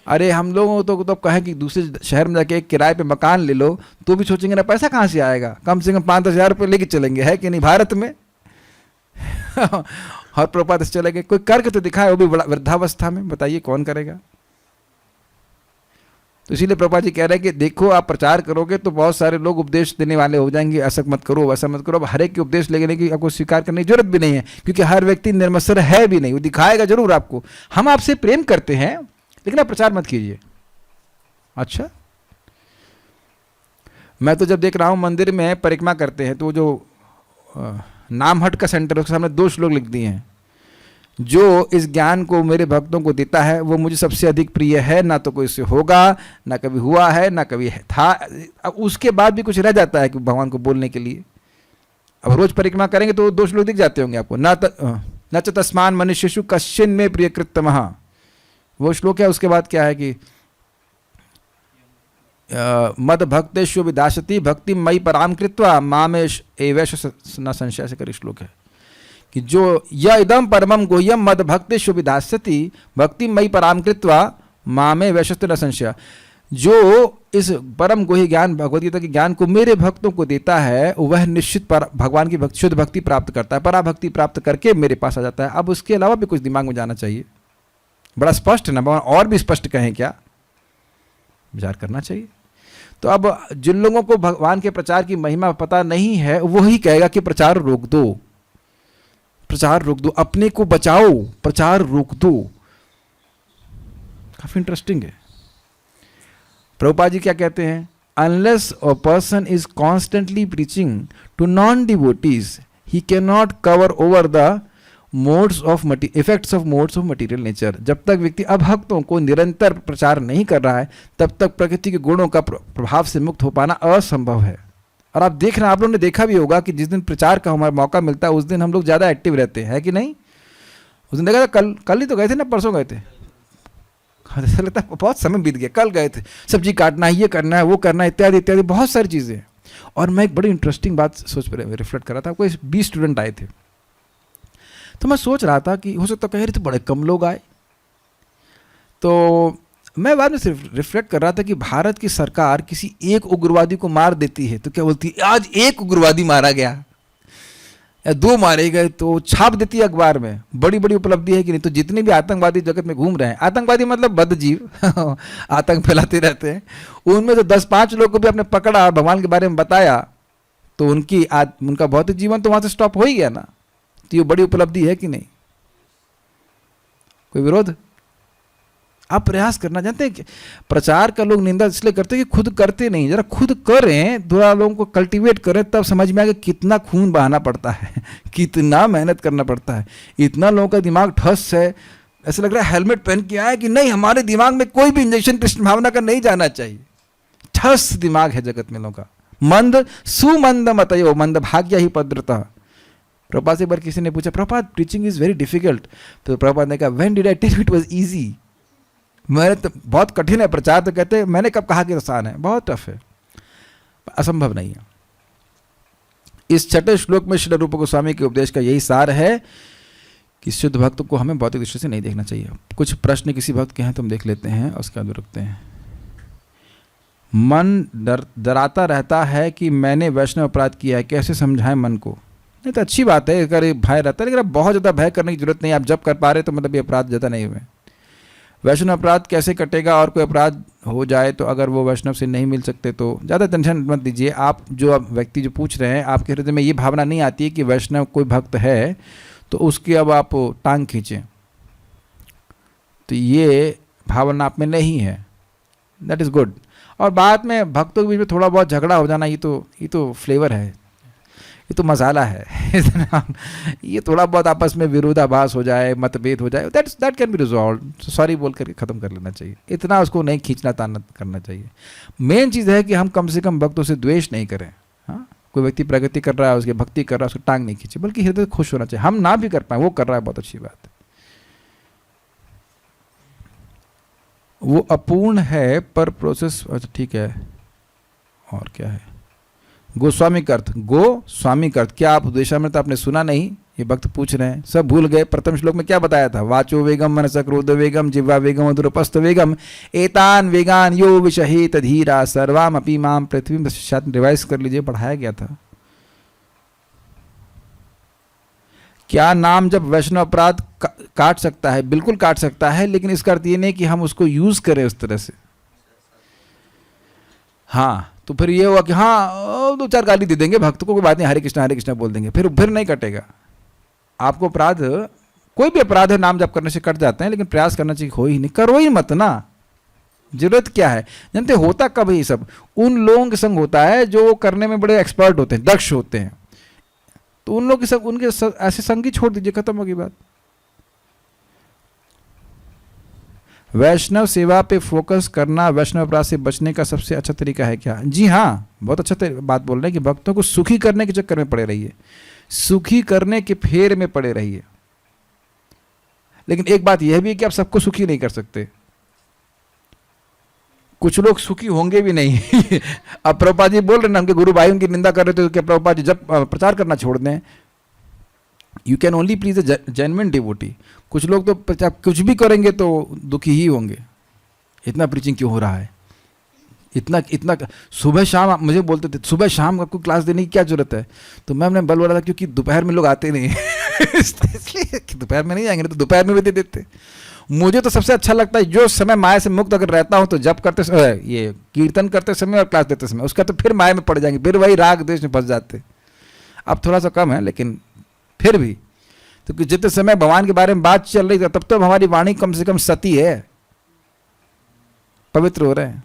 A: अरे हम लोग तो कहें कि दूसरे शहर में जाके एक किराए पे मकान ले लो तो भी सोचेंगे ना पैसा कहाँ से आएगा, कम से कम 5-10 हज़ार रुपये लेके चलेंगे, है कि नहीं, भारत में और प्रभुपाद से चले गए। कोई करके तो दिखाए, वो भी वृद्धावस्था में, बताइए कौन करेगा। तो इसीलिए प्रभुपाद जी कह रहे हैं कि देखो आप प्रचार करोगे तो बहुत सारे लोग उपदेश देने वाले हो जाएंगे, ऐसा मत करो वैसा मत करो। अब हर एक के उपदेश लेने की आपको स्वीकार करने की जरूरत भी नहीं है, क्योंकि हर व्यक्ति निर्मत्सर है भी नहीं, वो दिखाएगा जरूर आपको हम आपसे प्रेम करते हैं लेकिन आप प्रचार मत कीजिए। अच्छा, मैं तो जब देख रहा हूं मंदिर में परिक्रमा करते हैं तो वो जो नामहट का सेंटर है उसके सामने 2 श्लोक लिख दिए हैं, जो इस ज्ञान को मेरे भक्तों को देता है वो मुझे सबसे अधिक प्रिय है, ना तो कोई इससे होगा, ना कभी हुआ है, ना कभी है था। अब उसके बाद भी कुछ रह जाता है कि भगवान को बोलने के लिए। अब रोज परिक्रमा करेंगे तो 2 श्लोक दिख जाते होंगे आपको। न च तस्मान मनुष्येषु कश्चिन में प्रियकृतमः, वो श्लोक है। उसके बाद क्या है कि मद भक्तेषु विदाशति भक्ति मई पराम कृत्वा मामेश एवैष न संशय से कर श्लोक है कि जो य इदम परमम गुह्यम मद भक्तेषु विदास्यति भक्ति मई पराम कृत्वा मामे वैशस्त न संशय, जो इस परम गुह्य ज्ञान भगवद गीता के ज्ञान को मेरे भक्तों को देता है वह निश्चित पर भगवान की शुद्ध भक्ति प्राप्त करता है, पराभक्ति प्राप्त करके मेरे पास आ जाता है। अब उसके अलावा भी कुछ दिमाग में जाना चाहिए। बड़ा स्पष्ट है ना, भगवान और भी स्पष्ट कहें क्या, विचार करना चाहिए। तो अब जिन लोगों को भगवान के प्रचार की महिमा पता नहीं है वही कहेगा कि प्रचार रोक दो, प्रचार रोक दो, अपने को बचाओ, प्रचार रोक दो। काफी इंटरेस्टिंग है। प्रभुपाद जी क्या कहते हैं, unless a person is constantly preaching to non devotees he can not cover over the modes of effects of modes of material nature. जब तक व्यक्ति अभक्तों को निरंतर प्रचार नहीं कर रहा है तब तक प्रकृति के गुणों का प्रभाव से मुक्त हो पाना असंभव है। और आप देख रहे हैं, आप लोगों ने देखा भी होगा कि जिस दिन प्रचार का हमारा मौका मिलता है उस दिन हम लोग ज़्यादा एक्टिव रहते हैं, है कि नहीं। उस दिन देखा था, कल ही तो गए थे ना, परसों गए थे, ऐसा लगता है बहुत समय बीत गया, कल गए थे। सब्जी काटना है, ये करना है, वो करना है, इत्यादि इत्यादि बहुत सारी चीज़ें। और मैं एक बड़ी इंटरेस्टिंग बात रिफ्लेक्ट कर रहा था। कोई 20 स्टूडेंट आए थे, तो मैं सोच रहा था कि हो सकता कह रहे थे बड़े कम लोग आए। तो मैं बाद में सिर्फ रिफ्लेक्ट कर रहा था कि भारत की सरकार किसी एक उग्रवादी को मार देती है तो क्या बोलती है, आज एक उग्रवादी मारा गया या 2 मारे गए, तो छाप देती है अखबार में, बड़ी बड़ी उपलब्धि है कि नहीं। तो जितने भी आतंकवादी जगत में घूम रहे हैं, आतंकवादी मतलब बदजीव आतंक फैलाते रहते हैं, उनमें से 10-5 लोग को भी आपने पकड़ा और भगवान के बारे में बताया तो उनका भौतिक जीवन तो वहां से स्टॉप हो ही गया ना। तो ये बड़ी उपलब्धि है कि नहीं। कोई विरोध? आप प्रयास करना जानते हैं कि प्रचार का लोग निंदा इसलिए करते हैं कि खुद करते नहीं। जरा खुद करें, थोड़ा लोगों को कल्टीवेट करें, तब समझ में आएगा कितना खून बहाना पड़ता है कितना मेहनत करना पड़ता है। इतना लोगों का दिमाग ठस है, ऐसा लग रहा है हेलमेट पहन के आए कि नहीं, हमारे दिमाग में कोई भी इंजेक्शन कृष्ण भावना का नहीं जाना चाहिए। ठस दिमाग है जगत में लोगों का, मंद सुमंद मतयो मंद भाग्य ही पद्रता। प्रभुपाद से एक बार किसी ने पूछा, Prabhupada preaching is very difficult, तो प्रभुपाद ने कहा, when did I tell you it was easy? मैंने तो बहुत कठिन है प्रचार, तो कहते मैंने कब कहा कि आसान है? बहुत टफ है, असंभव नहीं है। इस छठे श्लोक में श्री रूप गोस्वामी के उपदेश का यही सार है कि शुद्ध भक्त को हमें भौतिक दृष्टि से नहीं देखना चाहिए। कुछ प्रश्न किसी भक्त के हैं तो हम देख लेते हैं, उसके बाद रुकते हैं। मन डराता रहता है कि मैंने वैष्णव अपराध किया है, कैसे समझाएं मन को? नहीं तो अच्छी बात है अगर भय रहता है, लेकिन अब बहुत ज़्यादा भय करने की जरूरत नहीं है। आप जब कर पा रहे तो मतलब ये अपराध ज़्यादा नहीं हुए। वैष्णव अपराध कैसे कटेगा? और कोई अपराध हो जाए तो अगर वो वैष्णव से नहीं मिल सकते तो ज़्यादा टेंशन मत दीजिए। आप जो व्यक्ति जो पूछ रहे हैं, आपके हृदय में ये भावना नहीं आती है कि वैष्णव कोई भक्त है तो उसकी अब आप टांग खींचें, तो ये भावना आप में नहीं है। That is good. और बाद में भक्तों के बीच में थोड़ा बहुत झगड़ा हो जाना, ये तो फ्लेवर है, ये तो मसाला है। ये थोड़ा बहुत आपस में विरोधाभास हो जाए, मतभेद हो जाए, that can be resolve, sorry बोल कर ख़त्म कर लेना चाहिए। इतना उसको नहीं खींचना ताना करना चाहिए। मेन चीज़ है कि हम कम से कम भक्तों से द्वेष नहीं करें। हाँ, कोई व्यक्ति प्रगति कर रहा है, उसकी भक्ति कर रहा है, उसको टांग नहीं खींचे, बल्कि हृदय खुश होना चाहिए। हम ना भी कर पाए, वो कर रहा है, बहुत अच्छी बात है। वो अपूर्ण है पर प्रोसेस, अच्छा ठीक है। और क्या है? गोस्वामी का अर्थ, गो स्वामी का अर्थ क्या? आप उपदेशामृत आपने सुना नहीं? ये भक्त पूछ रहे हैं, सब भूल गए। प्रथम श्लोक में क्या बताया था? वाचो वेगम मनस क्रोध वेगम जिह्वा वेगम अधुरपस्थ वेगम एतान वेगान यो विषहित धीरा सर्वाम अपि माम पृथ्वी। शायद रिवाइज कर लीजिए, पढ़ाया गया था। क्या नाम जब वैष्णव अपराध काट सकता है? बिल्कुल काट सकता है, लेकिन इसका अर्थ ये नहीं कि हम उसको यूज करें उस तरह से। हाँ, तो फिर ये हुआ कि हाँ दो चार गाली दे देंगे भक्त को, कोई बात नहीं, हरे कृष्णा बोल देंगे, फिर नहीं कटेगा। आपको अपराध, कोई भी अपराध है नाम जप करने से कट जाते हैं, लेकिन प्रयास करना चाहिए, हो ही नहीं, करो ही मत ना। जरूरत क्या है? जानते होता कब ये सब? उन लोगों के संग होता है जो करने में बड़े एक्सपर्ट होते हैं, दक्ष होते हैं। तो उन लोग के संग, उनके ऐसे संग ही छोड़ दीजिए, खत्म होगी बात। वैष्णव सेवा पे फोकस करना वैष्णव अपराध से बचने का सबसे अच्छा तरीका है क्या? जी हाँ, बहुत अच्छा बात बोल रहे हैं कि भक्तों को सुखी करने के चक्कर में पड़े रहिए, सुखी करने के फेर में पड़े रहिए। लेकिन एक बात यह भी है कि आप सबको सुखी नहीं कर सकते, कुछ लोग सुखी होंगे भी नहीं। अब प्रभुपाद जी बोल रहे ना, उनके गुरु भाई उनकी निंदा कर रहे थे कि प्रभुपाद जी जब प्रचार करना छोड़ दें, you can only please a genuine devotee. कुछ लोग तो आप कुछ भी करेंगे तो दुखी ही होंगे। इतना प्रीचिंग क्यों हो रहा है? इतना सुबह शाम आप मुझे बोलते थे, सुबह शाम आपको क्लास देने की क्या जरूरत है? तो मैं अपने बल बोला था क्योंकि दोपहर में लोग आते नहीं। इसलिए दोपहर में नहीं आएंगे, तो दोपहर में भी दे देते। मुझे तो सबसे अच्छा लगता है जो समय माया से मुक्त अगर रहता हूँ तो जब करते समय, ये कीर्तन करते समय और क्लास देते समय, उसका तो फिर माया में पड़ जाएंगे, फिर वही राग देश में फंस जाते। अब थोड़ा सा कम है, लेकिन फिर भी तो जितने समय भगवान के बारे में बात चल रही थी तब तो हमारी वाणी कम से कम सती है, पवित्र हो रहे हैं।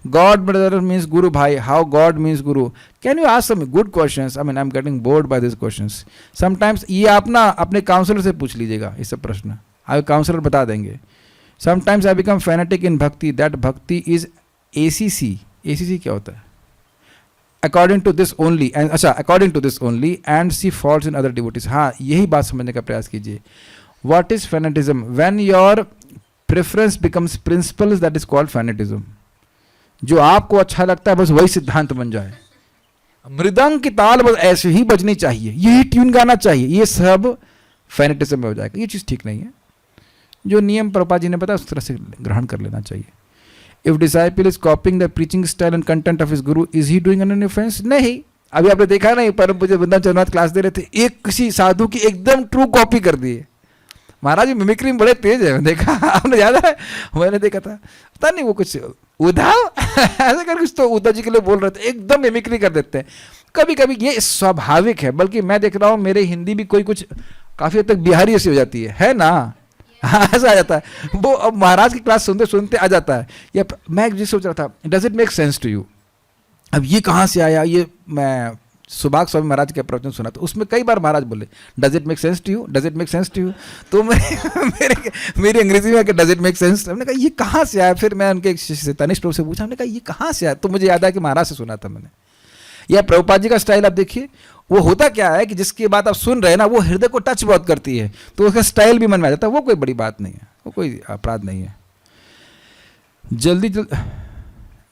A: गॉड ब्रदर मीन्स गुरु भाई, how God means guru? Can you ask some good questions? I am getting bored by this questions sometimes. ये आप ना अपने काउंसलर से पूछ लीजिएगा ये सब प्रश्न, आपके काउंसलर बता देंगे। Sometimes I become fanatic in bhakti, that bhakti is ACC। ACC क्या होता है? According to this only, and अच्छा according to this only and see faults in other devotees. हाँ, यही बात समझने का प्रयास कीजिए। What is fanaticism? When your preference becomes principles, that is called fanaticism. जो आपको अच्छा लगता है बस वही सिद्धांत बन जाए। मृदंग की ताल बस ऐसे ही बजनी चाहिए, यही ट्यून गाना चाहिए, ये सब फैनेटिज्म में हो जाएगा। ये चीज़ ठीक नहीं है। जो नियम प्रभुपाद जी ने बताया उस तरह से ग्रहण कर लेना चाहिए। If disciple is copying the preaching style and content of his guru, is he doing an offence? नहीं। अभी आपने देखा नहीं, परम पूज्य वृंदावन चंद्रनाथ क्लास दे रहे थे, एक किसी साधु की एकदम ट्रू कॉपी कर दी है। महाराज जी मिमिक्री में बड़े तेज है, देखा आपने? याद है? मैंने देखा था, पता नहीं वो कुछ उद्धव ऐसे कर कुछ तो उद्धव जी के लिए बोल रहे थे, एकदम मिमिक्री कर देते हैं। कभी कभी ये स्वाभाविक है, बल्कि मैं देख रहा हूँ मेरे हिंदी भी कोई कुछ काफ़ी हद तक बिहारी ऐसी हो जाती है ना? ऐसा आ जाता है वो। अब महाराज की क्लास सुनते सुनते आ जाता है। या मैं जी सोच रहा था, does it make sense to you? अब ये कहाँ से आया? ये मैं सुभाष स्वामी महाराज के प्रवचन सुना तो उसमें कई बार महाराज बोले does it make sense to you, does it make sense to you? तो मेरी अंग्रेजी में डज इट मेक सेंस, हमने कहा ये कहाँ से आया? फिर मैं उनके एक शिष्य से तनिष्ठ रूप से पूछा, हमने कहा ये कहाँ से आया? तो मुझे याद आया कि महाराज से सुना था मैंने। या प्रभुपाद जी का स्टाइल आप देखिए, वो होता क्या है कि जिसकी बात आप सुन रहे हैं ना, वो हृदय को टच बहुत करती है, तो उसका स्टाइल भी मन में आ जाता है। वो कोई बड़ी बात नहीं है, वो कोई अपराध नहीं है।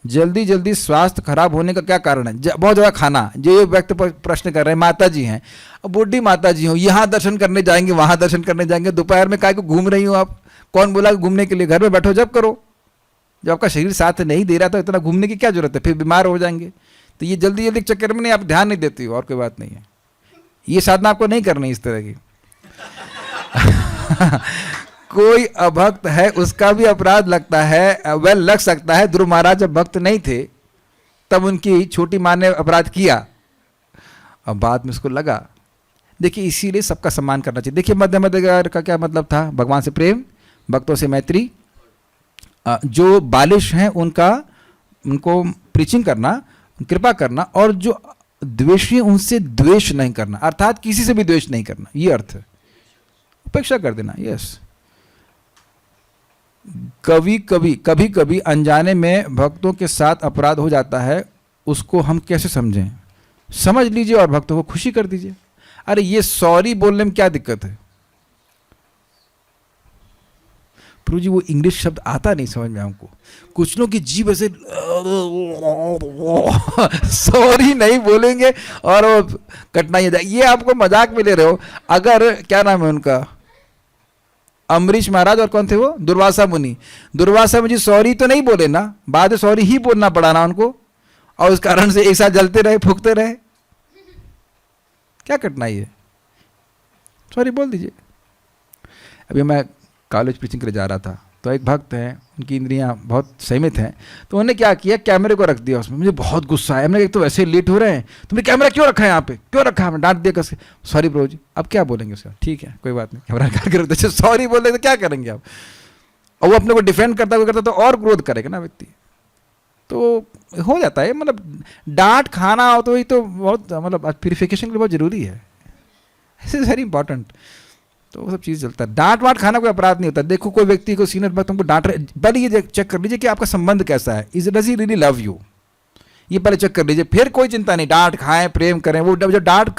A: जल्दी जल्दी स्वास्थ्य खराब होने का क्या कारण है? बहुत ज़्यादा खाना। जो ये व्यक्ति प्रश्न कर रहे हैं, माता जी हैं, अब बूढ़ी माता जी हो, यहाँ दर्शन करने जाएंगे, वहाँ दर्शन करने जाएंगे, दोपहर में काय को घूम रही हो आप? कौन बोला घूमने के लिए? घर में बैठो, जब करो। जब आपका शरीर साथ नहीं दे रहा तो इतना घूमने की क्या जरूरत है? फिर बीमार हो जाएंगे। तो ये जल्दी जल्दी चक्कर में नहीं, आप ध्यान नहीं देती हो, और कोई बात नहीं है। ये साधना आपको नहीं करनी इस तरह की। कोई अभक्त है, उसका भी अपराध लगता है, वह लग सकता है। ध्रुव महाराज जब भक्त नहीं थे तब उनकी छोटी माँ ने अपराध किया, अब बाद में उसको लगा। देखिए, इसीलिए सबका सम्मान करना चाहिए। देखिए, मध्य मध्य का क्या मतलब था? भगवान से प्रेम, भक्तों से मैत्री, जो बालिश हैं उनको प्रीचिंग करना, कृपा करना, और जो द्वेषी उनसे द्वेष नहीं करना, अर्थात किसी से भी द्वेष नहीं करना, ये अर्थ है। उपेक्षा कर देना। यस, कभी कभी अनजाने में भक्तों के साथ अपराध हो जाता है, उसको हम कैसे समझें? समझ लीजिए और भक्तों को खुशी कर दीजिए। अरे ये सॉरी बोलने में क्या दिक्कत है? प्रभु जी, वो इंग्लिश शब्द आता नहीं समझ में हमको। कुछ लोग की जीभ ऐसे सॉरी नहीं बोलेंगे और वो कठिनाई हो जाएगी। ये आपको मजाक में ले रहे हो। अगर क्या नाम है उनका, अम्बरीश महाराज, और कौन थे वो, दुर्वासा मुनि। दुर्वासा मुनि सॉरी तो नहीं बोले ना, बाद में सॉरी ही बोलना पड़ा ना उनको, और उस कारण से एक साथ जलते रहे, फूकते रहे। क्या कठिनाई है? सॉरी बोल दीजिए। अभी मैं कॉलेज प्रीचिंग करने जा रहा था, तो एक भक्त हैं, उनकी इंद्रियां बहुत सीमित हैं, तो उन्होंने क्या किया, कैमरे को रख दिया उसमें। मुझे बहुत गुस्सा आया। मैंने, एक तो वैसे लेट हो रहे हैं, तुमने कैमरा क्यों रखा है यहाँ पे, क्यों रखा है? डांट दिया कसके। सॉरी प्रभु जी। अब क्या बोलेंगे उसका? ठीक है, कोई बात नहीं, कैमरा करके रख दो। सॉरी बोल रहे तो क्या करेंगे आप? और वो अपने को डिफेंड करता तो और क्रोध करेगा ना व्यक्ति। तो हो जाता है, मतलब डांट खाना हो तो ही तो बहुत, मतलब प्यूरिफिकेशन के लिए बहुत जरूरी है। This is very important. तो वो सब चीज़ चलता है। डांट वाट खाना कोई अपराध नहीं होता। देखो, कोई व्यक्ति को सीनियर भक्त तुमको डांट रहे, पहले ये चेक कर लीजिए कि आपका संबंध कैसा है। Is does he really love you, ये पहले चेक कर लीजिए, फिर कोई चिंता नहीं। डांट खाएं, प्रेम करें। वो जब डांट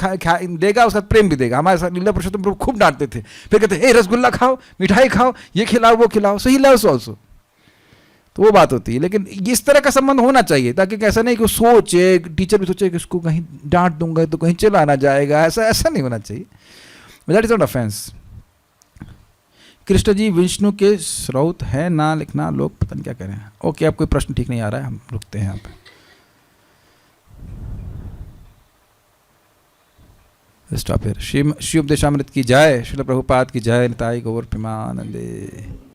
A: देगा उसका प्रेम भी देगा। हमारे साथ लीला पुरुषोत्तम प्रभु खूब डांटते थे, फिर कहते हे रसगुल्ला खाओ, मिठाई खाओ, ये खिलाओ, वो खिलाओ। सो ही लव्स ऑल्सो। तो वो बात होती है। लेकिन इस तरह का संबंध होना चाहिए, ताकि ऐसा नहीं कि सोचे, टीचर भी सोचे कि उसको कहीं डांट दूंगा तो कहीं चला ना जाएगा। ऐसा नहीं होना चाहिए। That is not offence. Krishna ji Vishnu के स्रोत है ना लिखना, लोग पता नहीं क्या कह रहे हैं। ओके, अब कोई प्रश्न ठीक नहीं आ रहा है, हम रुकते हैं यहाँ पे। Stop here. श्री उपदेशामृत की जय, श्रील प्रभुपाद की जय, निताई गौर प्रेमानंदे।